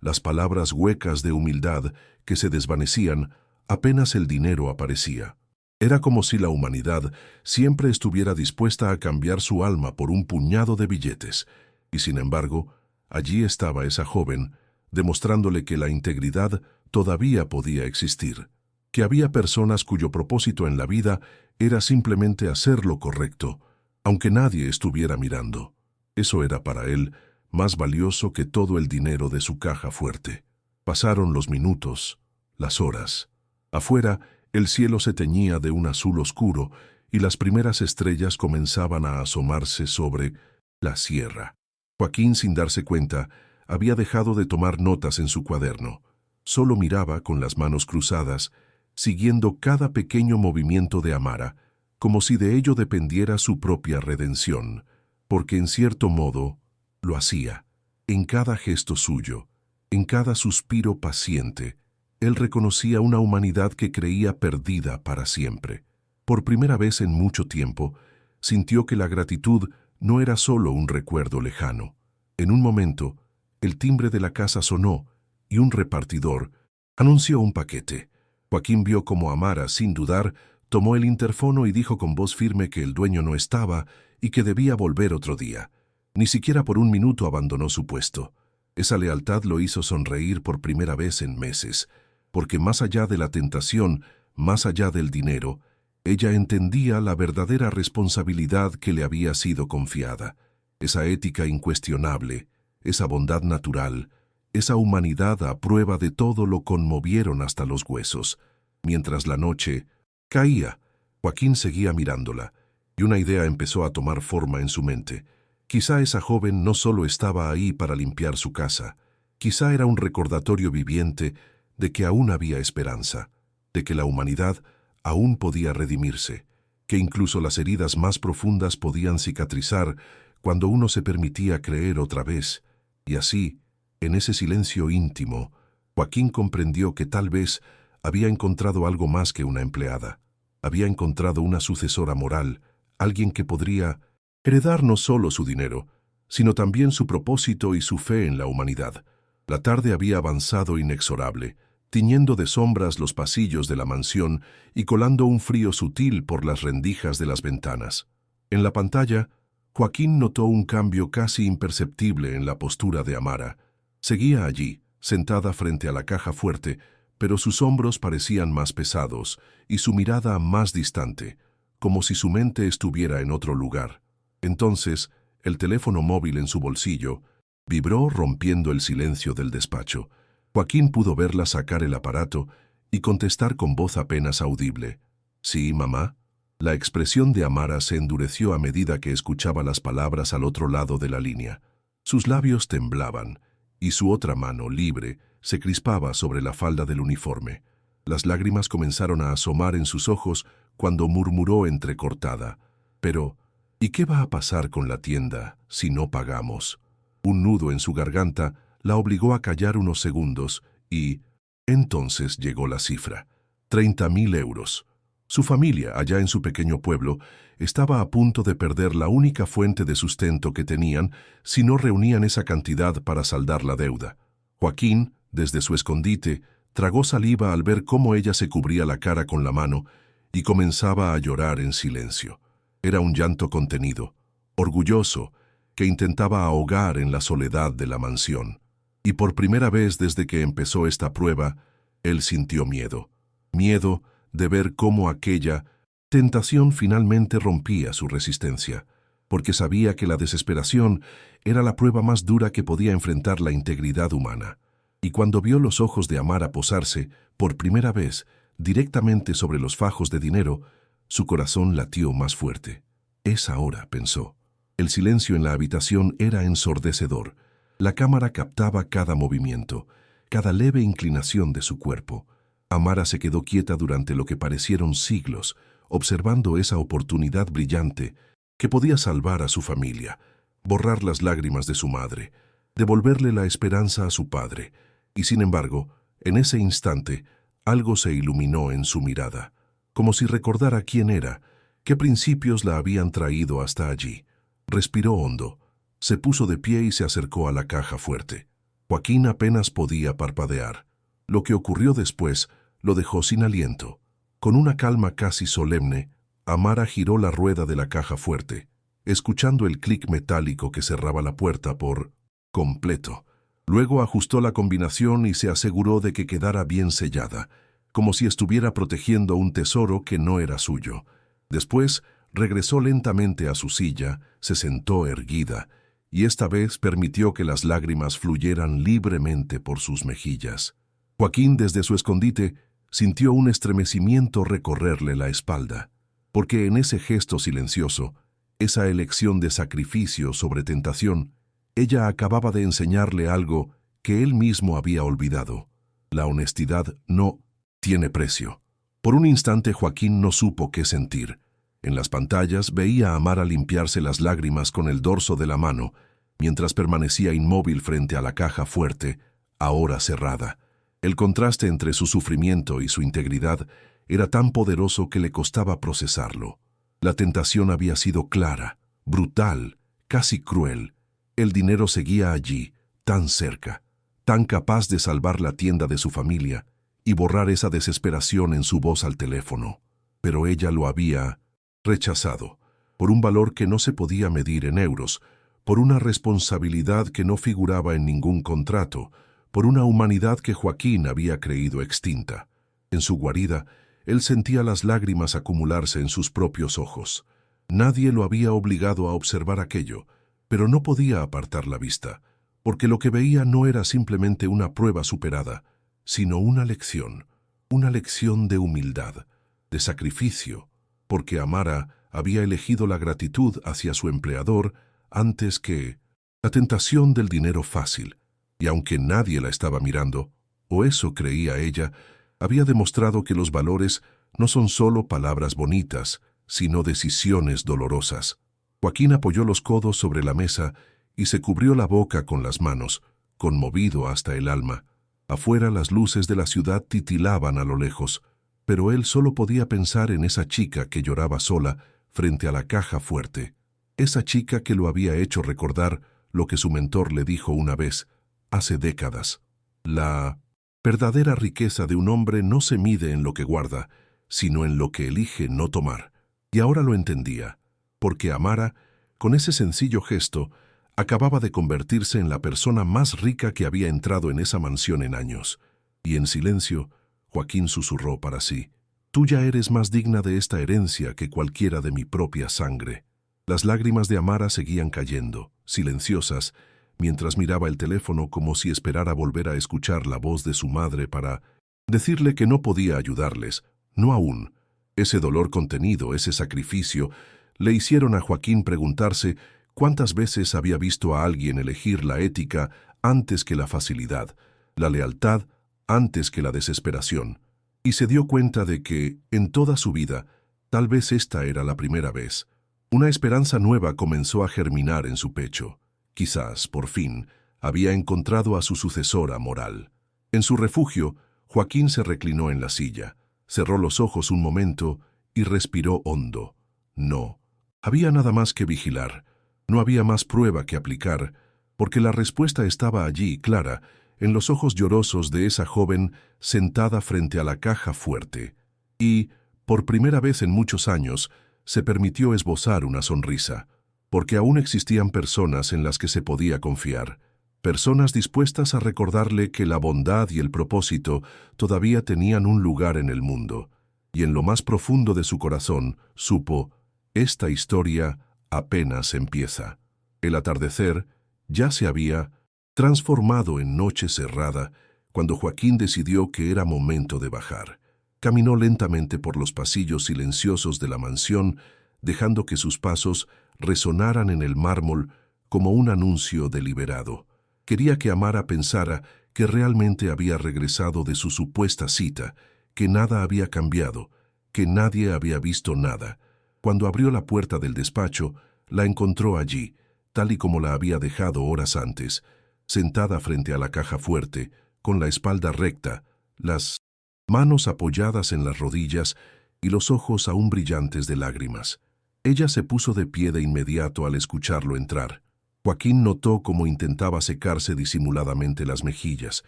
las palabras huecas de humildad que se desvanecían apenas el dinero aparecía. Era como si la humanidad siempre estuviera dispuesta a cambiar su alma por un puñado de billetes, y sin embargo, allí estaba esa joven, demostrándole que la integridad todavía podía existir, que había personas cuyo propósito en la vida era simplemente hacer lo correcto, aunque nadie estuviera mirando. Eso era para él más valioso que todo el dinero de su caja fuerte. Pasaron los minutos, las horas. Afuera, el cielo se teñía de un azul oscuro y las primeras estrellas comenzaban a asomarse sobre la sierra. Joaquín, sin darse cuenta, había dejado de tomar notas en su cuaderno. Solo miraba con las manos cruzadas, siguiendo cada pequeño movimiento de Amara, como si de ello dependiera su propia redención, porque en cierto modo lo hacía. En cada gesto suyo, en cada suspiro paciente, él reconocía una humanidad que creía perdida para siempre. Por primera vez en mucho tiempo, sintió que la gratitud no era solo un recuerdo lejano. En un momento, el timbre de la casa sonó y un repartidor anunció un paquete. Joaquín vio cómo Amara, sin dudar, tomó el interfono y dijo con voz firme que el dueño no estaba y que debía volver otro día. Ni siquiera por un minuto abandonó su puesto. Esa lealtad lo hizo sonreír por primera vez en meses, porque más allá de la tentación, más allá del dinero, ella entendía la verdadera responsabilidad que le había sido confiada, esa ética incuestionable, esa bondad natural, esa humanidad a prueba de todo lo conmovieron hasta los huesos. Mientras la noche caía, Joaquín seguía mirándola, y una idea empezó a tomar forma en su mente. Quizá esa joven no solo estaba ahí para limpiar su casa, quizá era un recordatorio viviente de que aún había esperanza, de que la humanidad aún podía redimirse, que incluso las heridas más profundas podían cicatrizar cuando uno se permitía creer otra vez. Y así, en ese silencio íntimo, Joaquín comprendió que tal vez había encontrado algo más que una empleada. Había encontrado una sucesora moral, alguien que podría heredar no solo su dinero, sino también su propósito y su fe en la humanidad. La tarde había avanzado inexorable, tiñendo de sombras los pasillos de la mansión y colando un frío sutil por las rendijas de las ventanas. En la pantalla, Joaquín notó un cambio casi imperceptible en la postura de Amara. Seguía allí, sentada frente a la caja fuerte, pero sus hombros parecían más pesados y su mirada más distante, como si su mente estuviera en otro lugar. Entonces, el teléfono móvil en su bolsillo vibró rompiendo el silencio del despacho. Joaquín pudo verla sacar el aparato y contestar con voz apenas audible. «¿Sí, mamá?» La expresión de Amara se endureció a medida que escuchaba las palabras al otro lado de la línea. Sus labios temblaban, y su otra mano, libre, se crispaba sobre la falda del uniforme. Las lágrimas comenzaron a asomar en sus ojos cuando murmuró entrecortada. «Pero, ¿y qué va a pasar con la tienda si no pagamos?» Un nudo en su garganta la obligó a callar unos segundos y entonces llegó la cifra: 30.000 euros. Su familia, allá en su pequeño pueblo, estaba a punto de perder la única fuente de sustento que tenían si no reunían esa cantidad para saldar la deuda. Joaquín, desde su escondite, tragó saliva al ver cómo ella se cubría la cara con la mano y comenzaba a llorar en silencio. Era un llanto contenido, orgulloso, que intentaba ahogar en la soledad de la mansión. Y por primera vez desde que empezó esta prueba, él sintió miedo. Miedo de ver cómo aquella tentación finalmente rompía su resistencia, porque sabía que la desesperación era la prueba más dura que podía enfrentar la integridad humana. Y cuando vio los ojos de Amara posarse, por primera vez, directamente sobre los fajos de dinero, su corazón latió más fuerte. «Es ahora», pensó. El silencio en la habitación era ensordecedor. La cámara captaba cada movimiento, cada leve inclinación de su cuerpo. Amara se quedó quieta durante lo que parecieron siglos, observando esa oportunidad brillante que podía salvar a su familia, borrar las lágrimas de su madre, devolverle la esperanza a su padre. Y sin embargo, en ese instante, algo se iluminó en su mirada, como si recordara quién era, qué principios la habían traído hasta allí. Respiró hondo, se puso de pie y se acercó a la caja fuerte. Joaquín apenas podía parpadear. Lo que ocurrió después lo dejó sin aliento. Con una calma casi solemne, Amara giró la rueda de la caja fuerte, escuchando el clic metálico que cerraba la puerta por completo. Luego ajustó la combinación y se aseguró de que quedara bien sellada, como si estuviera protegiendo un tesoro que no era suyo. Después, regresó lentamente a su silla, se sentó erguida, y esta vez permitió que las lágrimas fluyeran libremente por sus mejillas. Joaquín, desde su escondite, sintió un estremecimiento recorrerle la espalda, porque en ese gesto silencioso, esa elección de sacrificio sobre tentación, ella acababa de enseñarle algo que él mismo había olvidado. La honestidad no tiene precio. Por un instante Joaquín no supo qué sentir. En las pantallas veía a Amara limpiarse las lágrimas con el dorso de la mano, mientras permanecía inmóvil frente a la caja fuerte, ahora cerrada. El contraste entre su sufrimiento y su integridad era tan poderoso que le costaba procesarlo. La tentación había sido clara, brutal, casi cruel. El dinero seguía allí, tan cerca, tan capaz de salvar la tienda de su familia y borrar esa desesperación en su voz al teléfono. Pero ella lo había rechazado, por un valor que no se podía medir en euros, por una responsabilidad que no figuraba en ningún contrato, por una humanidad que Joaquín había creído extinta. En su guarida, él sentía las lágrimas acumularse en sus propios ojos. Nadie lo había obligado a observar aquello, pero no podía apartar la vista, porque lo que veía no era simplemente una prueba superada, sino una lección de humildad, de sacrificio, porque Amara había elegido la gratitud hacia su empleador antes que la tentación del dinero fácil, y aunque nadie la estaba mirando, o eso creía ella, había demostrado que los valores no son solo palabras bonitas, sino decisiones dolorosas. Joaquín apoyó los codos sobre la mesa y se cubrió la boca con las manos, conmovido hasta el alma. Afuera las luces de la ciudad titilaban a lo lejos, pero él solo podía pensar en esa chica que lloraba sola frente a la caja fuerte. Esa chica que lo había hecho recordar lo que su mentor le dijo una vez, hace décadas. La verdadera riqueza de un hombre no se mide en lo que guarda, sino en lo que elige no tomar. Y ahora lo entendía, porque Amara, con ese sencillo gesto, acababa de convertirse en la persona más rica que había entrado en esa mansión en años. Y en silencio, Joaquín susurró para sí, «Tú ya eres más digna de esta herencia que cualquiera de mi propia sangre». Las lágrimas de Amara seguían cayendo, silenciosas, mientras miraba el teléfono como si esperara volver a escuchar la voz de su madre para decirle que no podía ayudarles, no aún. Ese dolor contenido, ese sacrificio, le hicieron a Joaquín preguntarse cuántas veces había visto a alguien elegir la ética antes que la facilidad, la lealtad antes que la desesperación, y se dio cuenta de que, en toda su vida, tal vez esta era la primera vez. Una esperanza nueva comenzó a germinar en su pecho. Quizás, por fin, había encontrado a su sucesora moral. En su refugio, Joaquín se reclinó en la silla, cerró los ojos un momento y respiró hondo. No, había nada más que vigilar, no había más prueba que aplicar, porque la respuesta estaba allí, clara, en los ojos llorosos de esa joven sentada frente a la caja fuerte. Y, por primera vez en muchos años, se permitió esbozar una sonrisa, porque aún existían personas en las que se podía confiar, personas dispuestas a recordarle que la bondad y el propósito todavía tenían un lugar en el mundo, y en lo más profundo de su corazón supo, esta historia apenas empieza. El atardecer ya se había transformado en noche cerrada cuando Joaquín decidió que era momento de bajar. Caminó lentamente por los pasillos silenciosos de la mansión, dejando que sus pasos resonaran en el mármol como un anuncio deliberado. Quería que Amara pensara que realmente había regresado de su supuesta cita, que nada había cambiado, que nadie había visto nada. Cuando abrió la puerta del despacho, la encontró allí, tal y como la había dejado horas antes, sentada frente a la caja fuerte, con la espalda recta, las manos apoyadas en las rodillas y los ojos aún brillantes de lágrimas. Ella se puso de pie de inmediato al escucharlo entrar. Joaquín notó cómo intentaba secarse disimuladamente las mejillas,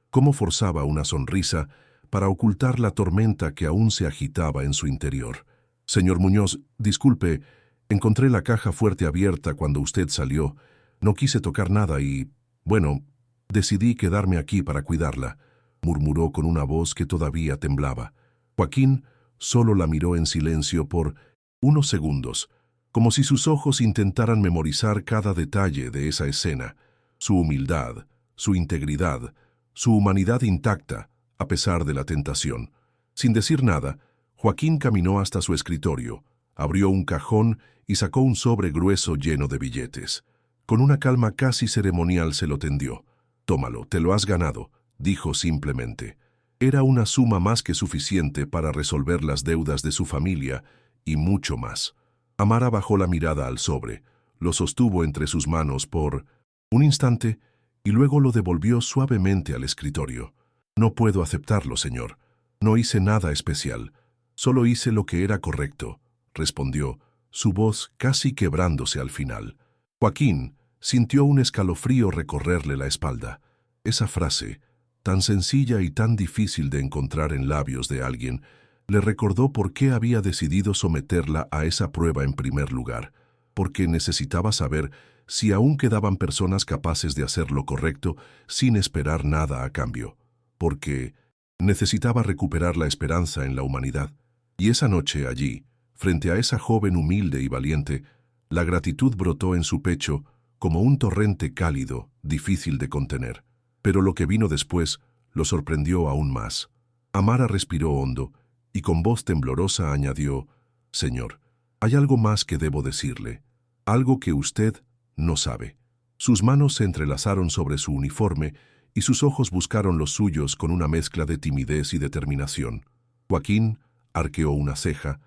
cómo forzaba una sonrisa para ocultar la tormenta que aún se agitaba en su interior. «Señor Muñoz, disculpe, encontré la caja fuerte abierta cuando usted salió. No quise tocar nada y, bueno, decidí quedarme aquí para cuidarla», murmuró con una voz que todavía temblaba. Joaquín solo la miró en silencio por unos segundos, como si sus ojos intentaran memorizar cada detalle de esa escena, su humildad, su integridad, su humanidad intacta, a pesar de la tentación. Sin decir nada, Joaquín caminó hasta su escritorio, abrió un cajón y sacó un sobre grueso lleno de billetes. Con una calma casi ceremonial se lo tendió. «Tómalo, te lo has ganado», dijo simplemente. Era una suma más que suficiente para resolver las deudas de su familia y mucho más. Amara bajó la mirada al sobre, lo sostuvo entre sus manos por un instante y luego lo devolvió suavemente al escritorio. «No puedo aceptarlo, señor. No hice nada especial. Solo hice lo que era correcto», respondió, su voz casi quebrándose al final. Joaquín sintió un escalofrío recorrerle la espalda. Esa frase, tan sencilla y tan difícil de encontrar en labios de alguien, le recordó por qué había decidido someterla a esa prueba en primer lugar. porque necesitaba saber si aún quedaban personas capaces de hacer lo correcto sin esperar nada a cambio, porque necesitaba recuperar la esperanza en la humanidad. Y esa noche allí, frente a esa joven humilde y valiente, la gratitud brotó en su pecho como un torrente cálido, difícil de contener. Pero lo que vino después lo sorprendió aún más. Amara respiró hondo y con voz temblorosa añadió: «Señor, hay algo más que debo decirle, algo que usted no sabe». Sus manos se entrelazaron sobre su uniforme y sus ojos buscaron los suyos con una mezcla de timidez y determinación. Joaquín arqueó una ceja,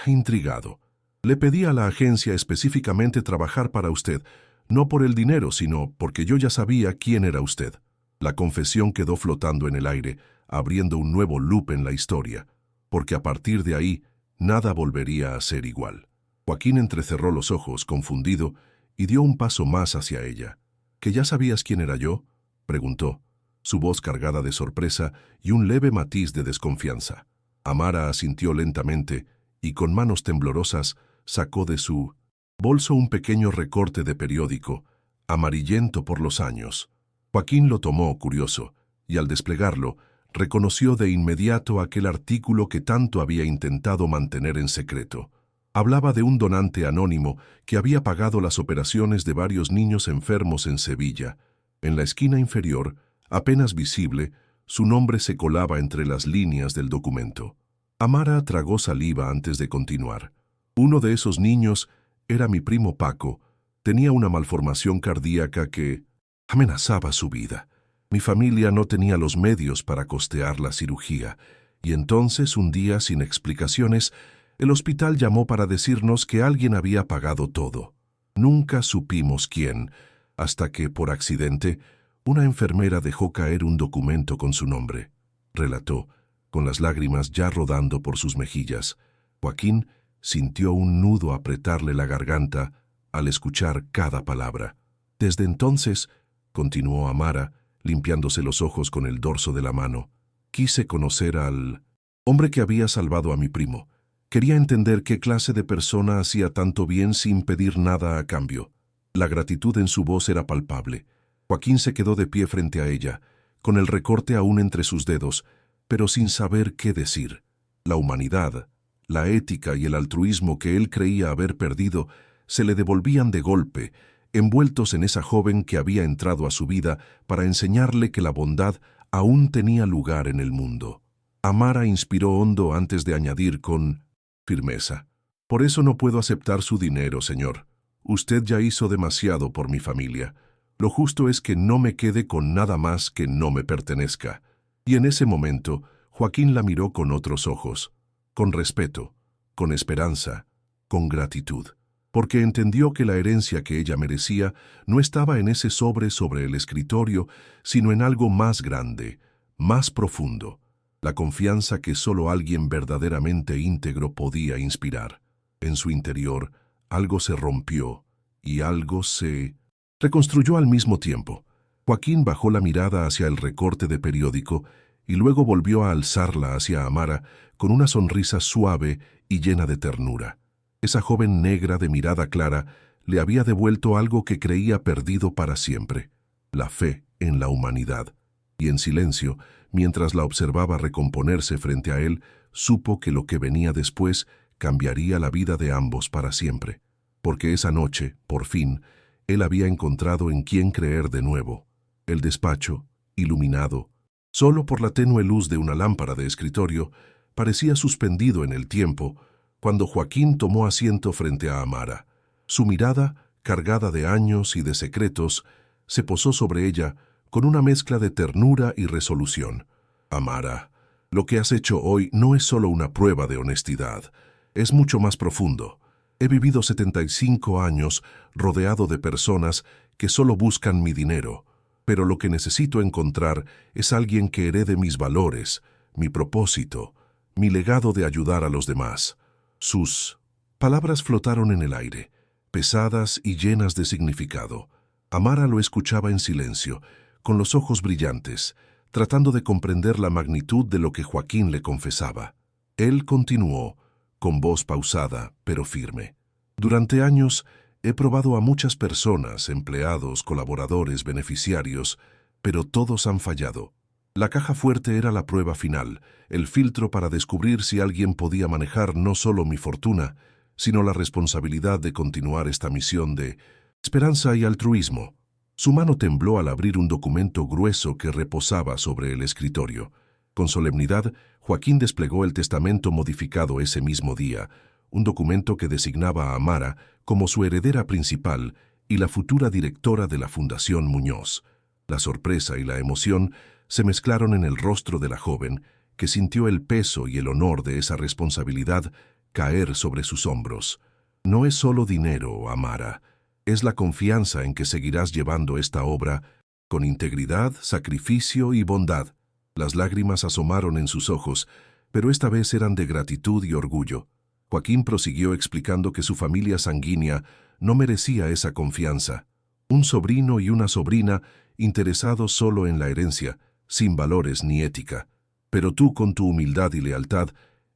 intrigado. «Le pedí a la agencia específicamente trabajar para usted, no por el dinero, sino porque yo ya sabía quién era usted». La confesión quedó flotando en el aire, abriendo un nuevo loop en la historia, porque a partir de ahí nada volvería a ser igual. Joaquín entrecerró los ojos, confundido, y dio un paso más hacia ella. «¿Que ya sabías quién era yo?», preguntó, su voz cargada de sorpresa y un leve matiz de desconfianza. Amara asintió lentamente y con manos temblorosas sacó de su bolso un pequeño recorte de periódico, amarillento por los años. Joaquín lo tomó, curioso, y al desplegarlo, reconoció de inmediato aquel artículo que tanto había intentado mantener en secreto. Hablaba de un donante anónimo que había pagado las operaciones de varios niños enfermos en Sevilla. En la esquina inferior, apenas visible, su nombre se colaba entre las líneas del documento. Amara tragó saliva antes de continuar. Uno de esos niños era mi primo Paco. Tenía una malformación cardíaca que amenazaba su vida. Mi familia no tenía los medios para costear la cirugía, y entonces, un día, sin explicaciones, el hospital llamó para decirnos que alguien había pagado todo. Nunca supimos quién, hasta que, por accidente, una enfermera dejó caer un documento con su nombre. Relató, con las lágrimas ya rodando por sus mejillas. Joaquín sintió un nudo apretarle la garganta al escuchar cada palabra. Desde entonces, continuó Amara, limpiándose los ojos con el dorso de la mano, quise conocer al hombre que había salvado a mi primo. Quería entender qué clase de persona hacía tanto bien sin pedir nada a cambio. La gratitud en su voz era palpable. Joaquín se quedó de pie frente a ella, con el recorte aún entre sus dedos, pero sin saber qué decir. La humanidad, la ética y el altruismo que él creía haber perdido se le devolvían de golpe, envueltos en esa joven que había entrado a su vida para enseñarle que la bondad aún tenía lugar en el mundo. Amara inspiró hondo antes de añadir con firmeza: «Por eso no puedo aceptar su dinero, señor. Usted ya hizo demasiado por mi familia. Lo justo es que no me quede con nada más que no me pertenezca». Y en ese momento, Joaquín la miró con otros ojos, con respeto, con esperanza, con gratitud, porque entendió que la herencia que ella merecía no estaba en ese sobre el escritorio, sino en algo más grande, más profundo, la confianza que solo alguien verdaderamente íntegro podía inspirar. En su interior, algo se rompió y algo se reconstruyó al mismo tiempo. Joaquín bajó la mirada hacia el recorte de periódico y luego volvió a alzarla hacia Amara con una sonrisa suave y llena de ternura. Esa joven negra de mirada clara le había devuelto algo que creía perdido para siempre: la fe en la humanidad. Y en silencio, mientras la observaba recomponerse frente a él, supo que lo que venía después cambiaría la vida de ambos para siempre. Porque esa noche, por fin, él había encontrado en quién creer de nuevo. El despacho, iluminado, solo por la tenue luz de una lámpara de escritorio, parecía suspendido en el tiempo cuando Joaquín tomó asiento frente a Amara. Su mirada, cargada de años y de secretos, se posó sobre ella con una mezcla de ternura y resolución. «Amara, lo que has hecho hoy no es solo una prueba de honestidad, es mucho más profundo. He vivido 75 años rodeado de personas que solo buscan mi dinero, pero lo que necesito encontrar es alguien que herede mis valores, mi propósito, mi legado de ayudar a los demás». Sus palabras flotaron en el aire, pesadas y llenas de significado. Amara lo escuchaba en silencio, con los ojos brillantes, tratando de comprender la magnitud de lo que Joaquín le confesaba. Él continuó, con voz pausada pero firme: «Durante años He probado a muchas personas, empleados, colaboradores, beneficiarios, pero todos han fallado. La caja fuerte era la prueba final, el filtro para descubrir si alguien podía manejar no solo mi fortuna, sino la responsabilidad de continuar esta misión de esperanza y altruismo. Su mano tembló al abrir un documento grueso que reposaba sobre el escritorio. Con solemnidad, Joaquín desplegó el testamento modificado ese mismo día, un documento que designaba a Amara como su heredera principal y la futura directora de la Fundación Muñoz. La sorpresa y la emoción se mezclaron en el rostro de la joven, que sintió el peso y el honor de esa responsabilidad caer sobre sus hombros. No es solo dinero, Amara, es la confianza en que seguirás llevando esta obra con integridad, sacrificio y bondad. Las lágrimas asomaron en sus ojos, pero esta vez eran de gratitud y orgullo. Joaquín prosiguió explicando que su familia sanguínea no merecía esa confianza. Un sobrino y una sobrina interesados solo en la herencia, sin valores ni ética. Pero tú, con tu humildad y lealtad,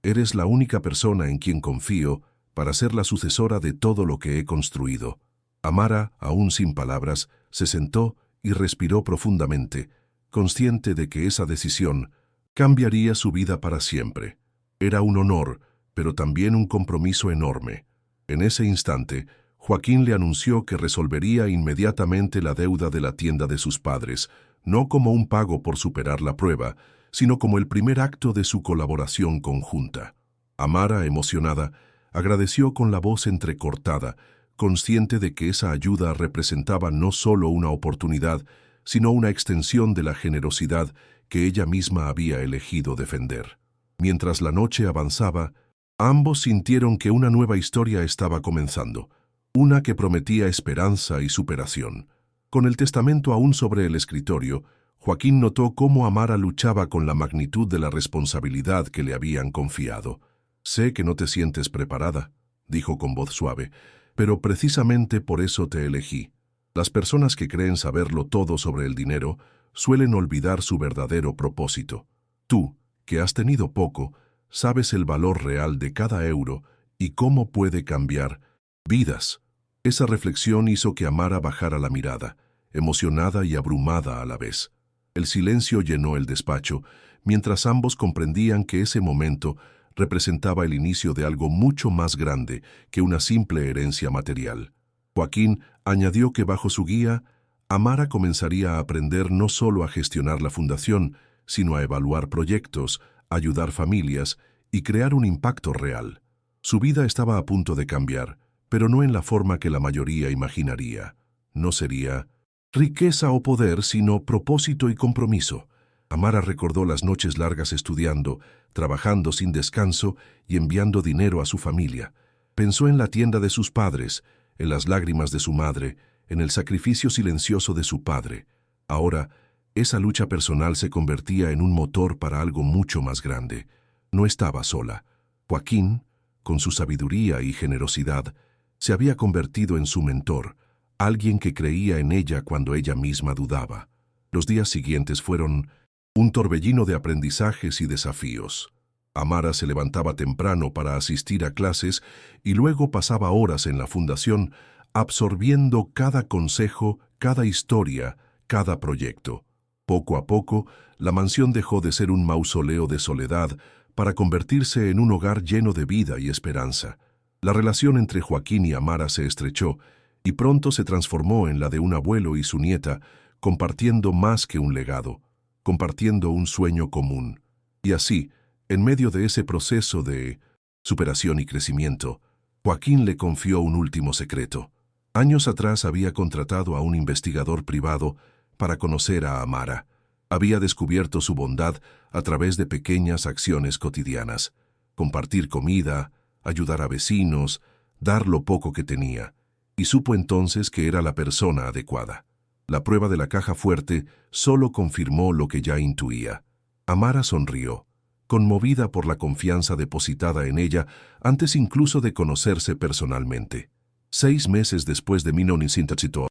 eres la única persona en quien confío para ser la sucesora de todo lo que he construido. Amara, aún sin palabras, se sentó y respiró profundamente, consciente de que esa decisión cambiaría su vida para siempre. Era un honor, pero también un compromiso enorme. En ese instante, Joaquín le anunció que resolvería inmediatamente la deuda de la tienda de sus padres, no como un pago por superar la prueba, sino como el primer acto de su colaboración conjunta. Amara, emocionada, agradeció con la voz entrecortada, consciente de que esa ayuda representaba no solo una oportunidad, sino una extensión de la generosidad que ella misma había elegido defender. Mientras la noche avanzaba, ambos sintieron que una nueva historia estaba comenzando, una que prometía esperanza y superación. Con el testamento aún sobre el escritorio, Joaquín notó cómo Amara luchaba con la magnitud de la responsabilidad que le habían confiado. «Sé que no te sientes preparada», dijo con voz suave, «pero precisamente por eso te elegí. Las personas que creen saberlo todo sobre el dinero suelen olvidar su verdadero propósito. Tú, que has tenido poco, sabes el valor real de cada euro y cómo puede cambiar vidas». Esa reflexión hizo que Amara bajara la mirada, emocionada y abrumada a la vez. El silencio llenó el despacho, mientras ambos comprendían que ese momento representaba el inicio de algo mucho más grande que una simple herencia material. Joaquín añadió que bajo su guía, Amara comenzaría a aprender no solo a gestionar la fundación, sino a evaluar proyectos, ayudar familias y crear un impacto real. Su vida estaba a punto de cambiar, pero no en la forma que la mayoría imaginaría. No sería riqueza o poder, sino propósito y compromiso. Amara recordó las noches largas estudiando, trabajando sin descanso y enviando dinero a su familia. Pensó en la tienda de sus padres, en las lágrimas de su madre, en el sacrificio silencioso de su padre. Ahora, esa lucha personal se convertía en un motor para algo mucho más grande. No estaba sola. Joaquín, con su sabiduría y generosidad, se había convertido en su mentor, alguien que creía en ella cuando ella misma dudaba. Los días siguientes fueron un torbellino de aprendizajes y desafíos. Amara se levantaba temprano para asistir a clases y luego pasaba horas en la fundación absorbiendo cada consejo, cada historia, cada proyecto. Poco a poco, la mansión dejó de ser un mausoleo de soledad para convertirse en un hogar lleno de vida y esperanza. La relación entre Joaquín y Amara se estrechó y pronto se transformó en la de un abuelo y su nieta, compartiendo más que un legado, compartiendo un sueño común. Y así, en medio de ese proceso de superación y crecimiento, Joaquín le confió un último secreto. Años atrás había contratado a un investigador privado para conocer a Amara. Había descubierto su bondad a través de pequeñas acciones cotidianas: compartir comida, ayudar a vecinos, dar lo poco que tenía, y supo entonces que era la persona adecuada. La prueba de la caja fuerte solo confirmó lo que ya intuía. Amara sonrió, conmovida por la confianza depositada en ella antes incluso de conocerse personalmente. 6 meses después de Minonisintatsito,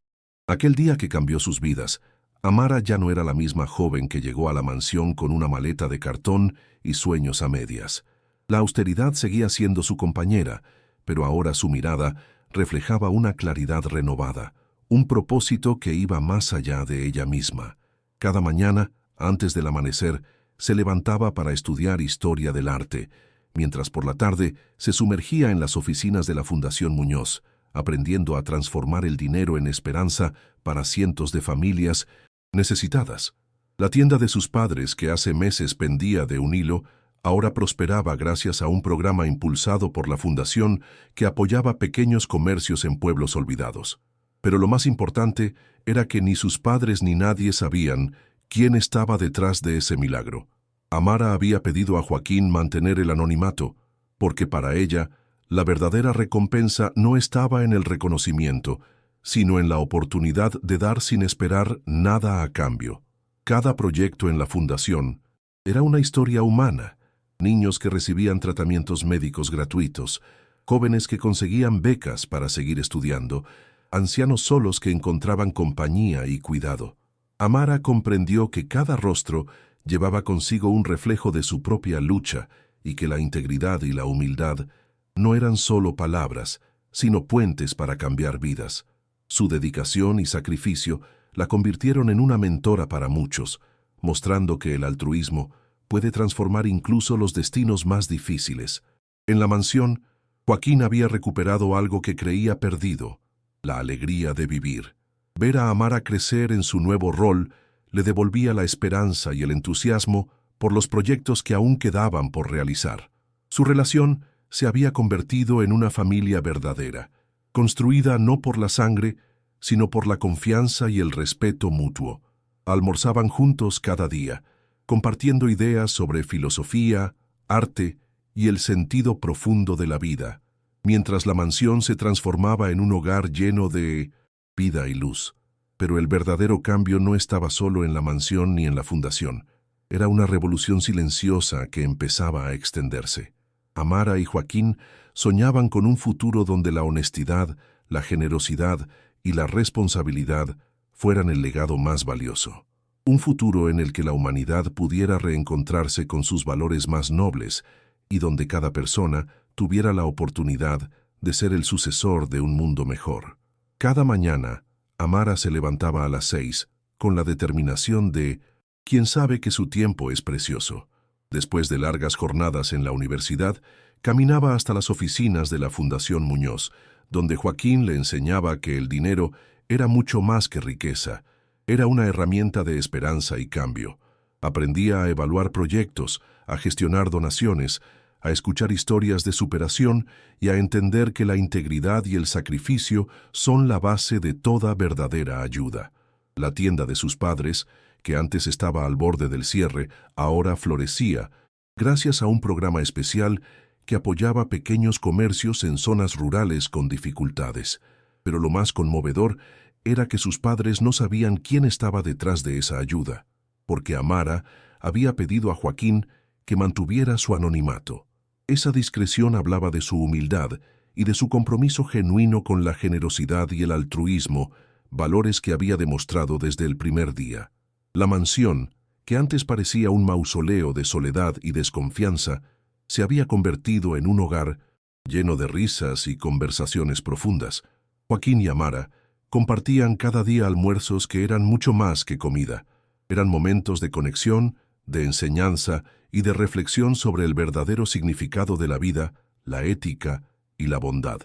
aquel día que cambió sus vidas, Amara ya no era la misma joven que llegó a la mansión con una maleta de cartón y sueños a medias. La austeridad seguía siendo su compañera, pero ahora su mirada reflejaba una claridad renovada, un propósito que iba más allá de ella misma. Cada mañana, antes del amanecer, se levantaba para estudiar historia del arte, mientras por la tarde se sumergía en las oficinas de la Fundación Muñoz, aprendiendo a transformar el dinero en esperanza para cientos de familias necesitadas. La tienda de sus padres, que hace meses pendía de un hilo, ahora prosperaba gracias a un programa impulsado por la Fundación que apoyaba pequeños comercios en pueblos olvidados. Pero lo más importante era que ni sus padres ni nadie sabían quién estaba detrás de ese milagro. Amara había pedido a Joaquín mantener el anonimato, porque para ella, la verdadera recompensa no estaba en el reconocimiento, sino en la oportunidad de dar sin esperar nada a cambio. Cada proyecto en la fundación era una historia humana: niños que recibían tratamientos médicos gratuitos, jóvenes que conseguían becas para seguir estudiando, ancianos solos que encontraban compañía y cuidado. Amara comprendió que cada rostro llevaba consigo un reflejo de su propia lucha y que la integridad y la humildad no eran solo palabras, sino puentes para cambiar vidas. Su dedicación y sacrificio la convirtieron en una mentora para muchos, mostrando que el altruismo puede transformar incluso los destinos más difíciles. En la mansión, Joaquín había recuperado algo que creía perdido: la alegría de vivir. Ver a Amara crecer en su nuevo rol le devolvía la esperanza y el entusiasmo por los proyectos que aún quedaban por realizar. Su relación se había convertido en una familia verdadera, construida no por la sangre, sino por la confianza y el respeto mutuo. Almorzaban juntos cada día, compartiendo ideas sobre filosofía, arte y el sentido profundo de la vida, mientras la mansión se transformaba en un hogar lleno de vida y luz. Pero el verdadero cambio no estaba solo en la mansión ni en la fundación. Era una revolución silenciosa que empezaba a extenderse. Amara y Joaquín soñaban con un futuro donde la honestidad, la generosidad y la responsabilidad fueran el legado más valioso. Un futuro en el que la humanidad pudiera reencontrarse con sus valores más nobles y donde cada persona tuviera la oportunidad de ser el sucesor de un mundo mejor. Cada mañana, Amara se levantaba a las 6, con la determinación de quien sabe que su tiempo es precioso. Después de largas jornadas en la universidad, caminaba hasta las oficinas de la Fundación Muñoz, donde Joaquín le enseñaba que el dinero era mucho más que riqueza, era una herramienta de esperanza y cambio. Aprendía a evaluar proyectos, a gestionar donaciones, a escuchar historias de superación y a entender que la integridad y el sacrificio son la base de toda verdadera ayuda. La tienda de sus padres, que antes estaba al borde del cierre, ahora florecía, gracias a un programa especial que apoyaba pequeños comercios en zonas rurales con dificultades. Pero lo más conmovedor era que sus padres no sabían quién estaba detrás de esa ayuda, porque Amara había pedido a Joaquín que mantuviera su anonimato. Esa discreción hablaba de su humildad y de su compromiso genuino con la generosidad y el altruismo, valores que había demostrado desde el primer día. La mansión, que antes parecía un mausoleo de soledad y desconfianza, se había convertido en un hogar lleno de risas y conversaciones profundas. Joaquín y Amara compartían cada día almuerzos que eran mucho más que comida. Eran momentos de conexión, de enseñanza y de reflexión sobre el verdadero significado de la vida, la ética y la bondad.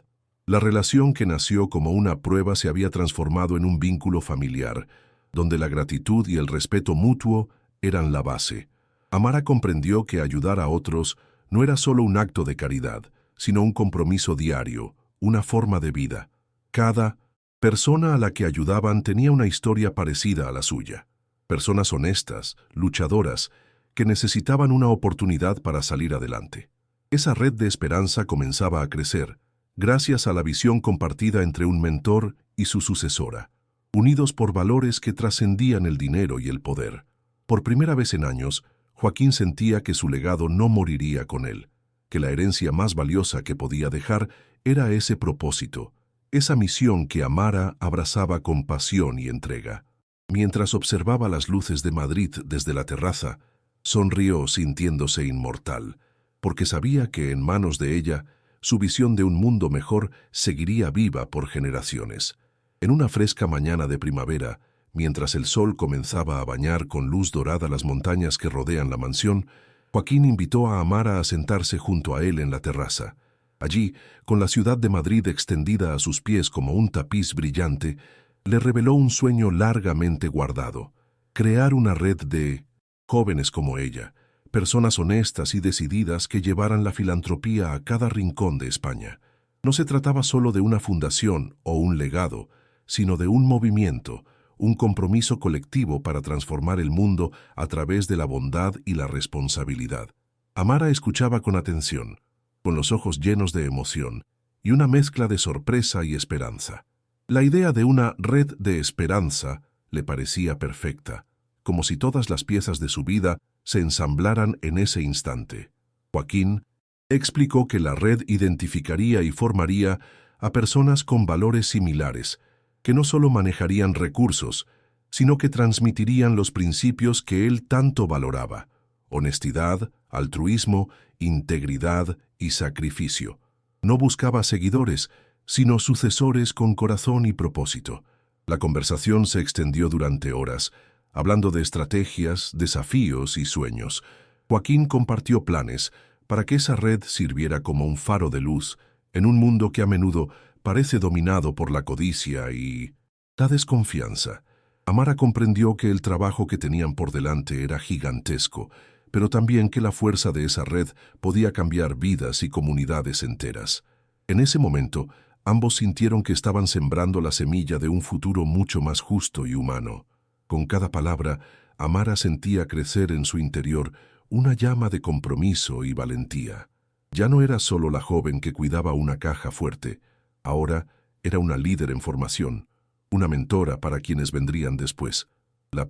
La relación que nació como una prueba se había transformado en un vínculo familiar, donde la gratitud y el respeto mutuo eran la base. Amara comprendió que ayudar a otros no era solo un acto de caridad, sino un compromiso diario, una forma de vida. Cada persona a la que ayudaban tenía una historia parecida a la suya. Personas honestas, luchadoras, que necesitaban una oportunidad para salir adelante. Esa red de esperanza comenzaba a crecer, gracias a la visión compartida entre un mentor y su sucesora, unidos por valores que trascendían el dinero y el poder. Por primera vez en años, Joaquín sentía que su legado no moriría con él, que la herencia más valiosa que podía dejar era ese propósito, esa misión que Amara abrazaba con pasión y entrega. Mientras observaba las luces de Madrid desde la terraza, sonrió sintiéndose inmortal, porque sabía que en manos de ella su visión de un mundo mejor seguiría viva por generaciones. En una fresca mañana de primavera, mientras el sol comenzaba a bañar con luz dorada las montañas que rodean la mansión, Joaquín invitó a Amara a sentarse junto a él en la terraza. Allí, con la ciudad de Madrid extendida a sus pies como un tapiz brillante, le reveló un sueño largamente guardado: crear una red de jóvenes como ella, personas honestas y decididas que llevaran la filantropía a cada rincón de España. No se trataba solo de una fundación o un legado, sino de un movimiento, un compromiso colectivo para transformar el mundo a través de la bondad y la responsabilidad. Amara escuchaba con atención, con los ojos llenos de emoción y una mezcla de sorpresa y esperanza. La idea de una red de esperanza le parecía perfecta, como si todas las piezas de su vida se ensamblaran en ese instante. Joaquín explicó que la red identificaría y formaría a personas con valores similares, que no solo manejarían recursos, sino que transmitirían los principios que él tanto valoraba: honestidad, altruismo, integridad y sacrificio. No buscaba seguidores, sino sucesores con corazón y propósito. La conversación se extendió durante horas, hablando de estrategias, desafíos y sueños. Joaquín compartió planes para que esa red sirviera como un faro de luz en un mundo que a menudo parece dominado por la codicia y la desconfianza. Amara comprendió que el trabajo que tenían por delante era gigantesco, pero también que la fuerza de esa red podía cambiar vidas y comunidades enteras. En ese momento, ambos sintieron que estaban sembrando la semilla de un futuro mucho más justo y humano. Con cada palabra, Amara sentía crecer en su interior una llama de compromiso y valentía. Ya no era solo la joven que cuidaba una caja fuerte, ahora era una líder en formación, una mentora para quienes vendrían después. La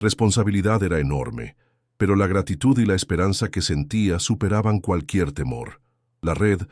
responsabilidad era enorme, pero la gratitud y la esperanza que sentía superaban cualquier temor. La red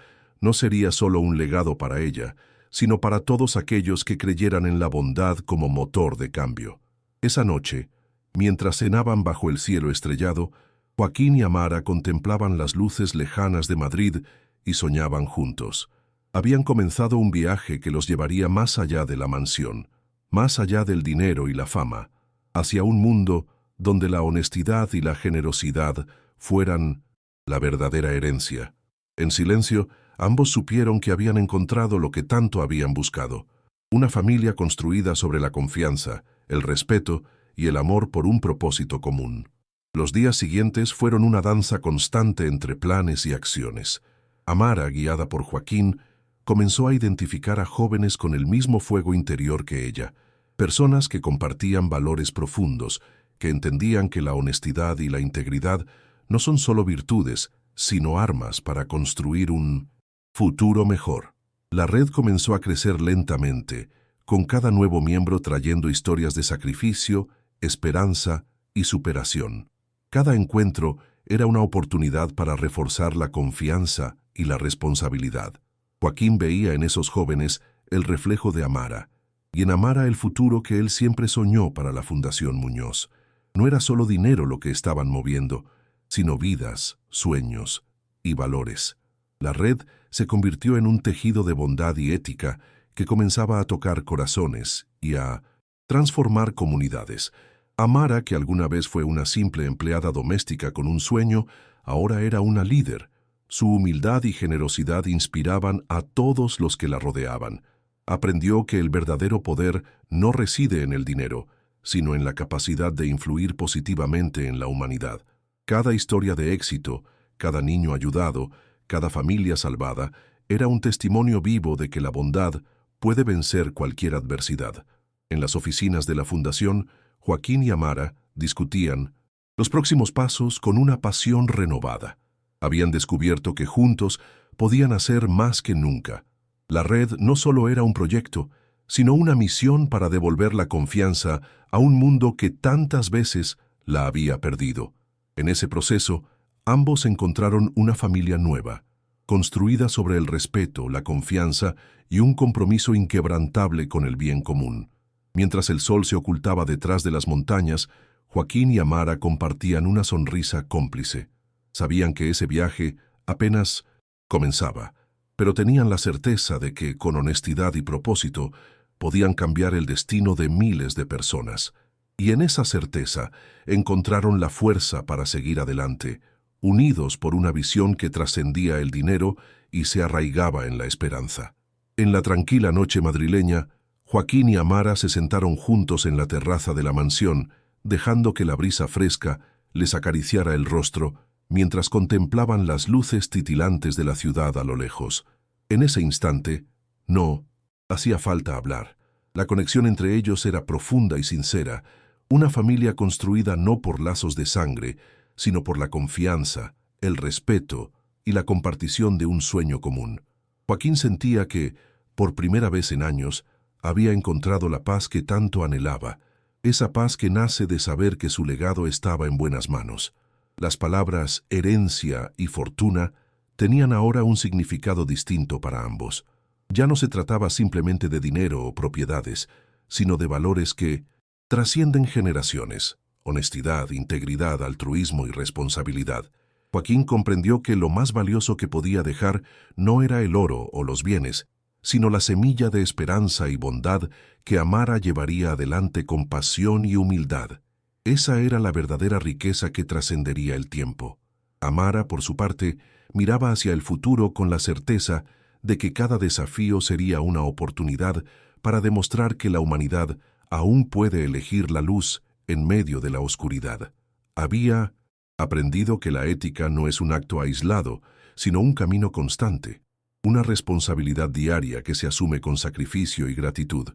no sería solo un legado para ella, sino para todos aquellos que creyeran en la bondad como motor de cambio. Esa noche, mientras cenaban bajo el cielo estrellado, Joaquín y Amara contemplaban las luces lejanas de Madrid y soñaban juntos. Habían comenzado un viaje que los llevaría más allá de la mansión, más allá del dinero y la fama, hacia un mundo donde la honestidad y la generosidad fueran la verdadera herencia. En silencio, ambos supieron que habían encontrado lo que tanto habían buscado: una familia construida sobre la confianza, el respeto y el amor por un propósito común. Los días siguientes fueron una danza constante entre planes y acciones. Amara, guiada por Joaquín, comenzó a identificar a jóvenes con el mismo fuego interior que ella, personas que compartían valores profundos, que entendían que la honestidad y la integridad no son solo virtudes, sino armas para construir un futuro mejor. La red comenzó a crecer lentamente, con cada nuevo miembro trayendo historias de sacrificio, esperanza y superación. Cada encuentro era una oportunidad para reforzar la confianza y la responsabilidad. Joaquín veía en esos jóvenes el reflejo de Amara, y en Amara el futuro que él siempre soñó para la Fundación Muñoz. No era solo dinero lo que estaban moviendo, sino vidas, sueños y valores. La red se convirtió en un tejido de bondad y ética que comenzaba a tocar corazones y a transformar comunidades. Amara, que alguna vez fue una simple empleada doméstica con un sueño, ahora era una líder. Su humildad y generosidad inspiraban a todos los que la rodeaban. Aprendió que el verdadero poder no reside en el dinero, sino en la capacidad de influir positivamente en la humanidad. Cada historia de éxito, cada niño ayudado, cada familia salvada, era un testimonio vivo de que la bondad puede vencer cualquier adversidad. En las oficinas de la Fundación, Joaquín y Amara discutían los próximos pasos con una pasión renovada. Habían descubierto que juntos podían hacer más que nunca. La red no solo era un proyecto, sino una misión para devolver la confianza a un mundo que tantas veces la había perdido. En ese proceso, ambos encontraron una familia nueva, construida sobre el respeto, la confianza y un compromiso inquebrantable con el bien común. Mientras el sol se ocultaba detrás de las montañas, Joaquín y Amara compartían una sonrisa cómplice. Sabían que ese viaje apenas comenzaba, pero tenían la certeza de que, con honestidad y propósito, podían cambiar el destino de miles de personas. Y en esa certeza encontraron la fuerza para seguir adelante, unidos por una visión que trascendía el dinero y se arraigaba en la esperanza. En la tranquila noche madrileña, Joaquín y Amara se sentaron juntos en la terraza de la mansión, dejando que la brisa fresca les acariciara el rostro mientras contemplaban las luces titilantes de la ciudad a lo lejos. En ese instante, no hacía falta hablar. La conexión entre ellos era profunda y sincera, una familia construida no por lazos de sangre, sino por la confianza, el respeto y la compartición de un sueño común. Joaquín sentía que, por primera vez en años, había encontrado la paz que tanto anhelaba, esa paz que nace de saber que su legado estaba en buenas manos. Las palabras herencia y fortuna tenían ahora un significado distinto para ambos. Ya no se trataba simplemente de dinero o propiedades, sino de valores que trascienden generaciones: honestidad, integridad, altruismo y responsabilidad. Joaquín comprendió que lo más valioso que podía dejar no era el oro o los bienes, sino la semilla de esperanza y bondad que Amara llevaría adelante con pasión y humildad. Esa era la verdadera riqueza que trascendería el tiempo. Amara, por su parte, miraba hacia el futuro con la certeza de que cada desafío sería una oportunidad para demostrar que la humanidad aún puede elegir la luz en medio de la oscuridad. Había aprendido que la ética no es un acto aislado, sino un camino constante, una responsabilidad diaria que se asume con sacrificio y gratitud.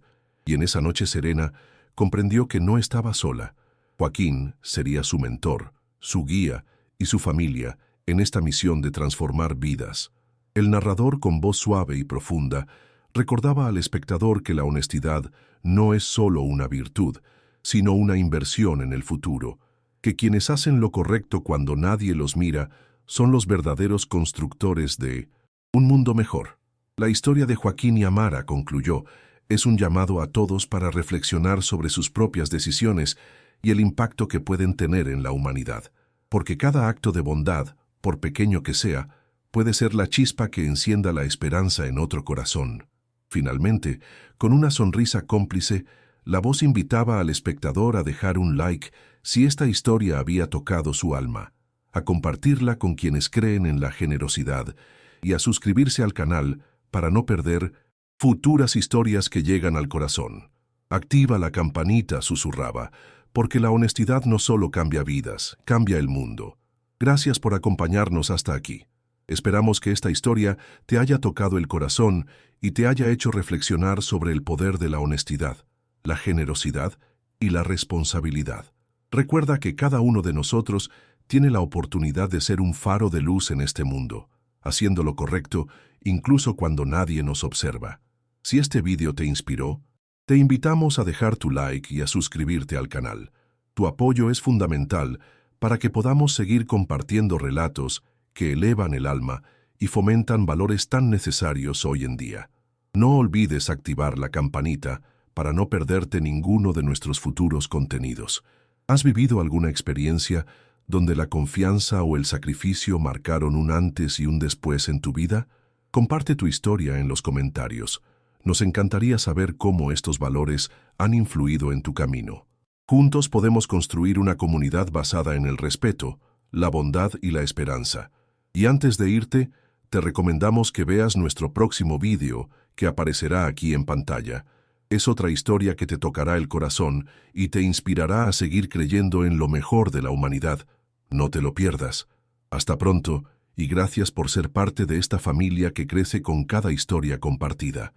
Y en esa noche serena comprendió que no estaba sola. Joaquín sería su mentor, su guía y su familia en esta misión de transformar vidas. El narrador, con voz suave y profunda, recordaba al espectador que la honestidad no es solo una virtud, sino una inversión en el futuro, que quienes hacen lo correcto cuando nadie los mira son los verdaderos constructores de un mundo mejor. La historia de Joaquín y Amara, concluyó, es un llamado a todos para reflexionar sobre sus propias decisiones y el impacto que pueden tener en la humanidad. Porque cada acto de bondad, por pequeño que sea, puede ser la chispa que encienda la esperanza en otro corazón. Finalmente, con una sonrisa cómplice, la voz invitaba al espectador a dejar un like si esta historia había tocado su alma, a compartirla con quienes creen en la generosidad y a suscribirse al canal para no perder futuras historias que llegan al corazón. Activa la campanita, susurraba, porque la honestidad no solo cambia vidas, cambia el mundo. Gracias por acompañarnos hasta aquí. Esperamos que esta historia te haya tocado el corazón y te haya hecho reflexionar sobre el poder de la honestidad, la generosidad y la responsabilidad. Recuerda que cada uno de nosotros tiene la oportunidad de ser un faro de luz en este mundo, haciendo lo correcto incluso cuando nadie nos observa. Si este vídeo te inspiró, te invitamos a dejar tu like y a suscribirte al canal. Tu apoyo es fundamental para que podamos seguir compartiendo relatos que elevan el alma y fomentan valores tan necesarios hoy en día. No olvides activar la campanita para no perderte ninguno de nuestros futuros contenidos. ¿Has vivido alguna experiencia donde la confianza o el sacrificio marcaron un antes y un después en tu vida? Comparte tu historia en los comentarios. Nos encantaría saber cómo estos valores han influido en tu camino. Juntos podemos construir una comunidad basada en el respeto, la bondad y la esperanza. Y antes de irte, te recomendamos que veas nuestro próximo vídeo que aparecerá aquí en pantalla. Es otra historia que te tocará el corazón y te inspirará a seguir creyendo en lo mejor de la humanidad. No te lo pierdas. Hasta pronto y gracias por ser parte de esta familia que crece con cada historia compartida.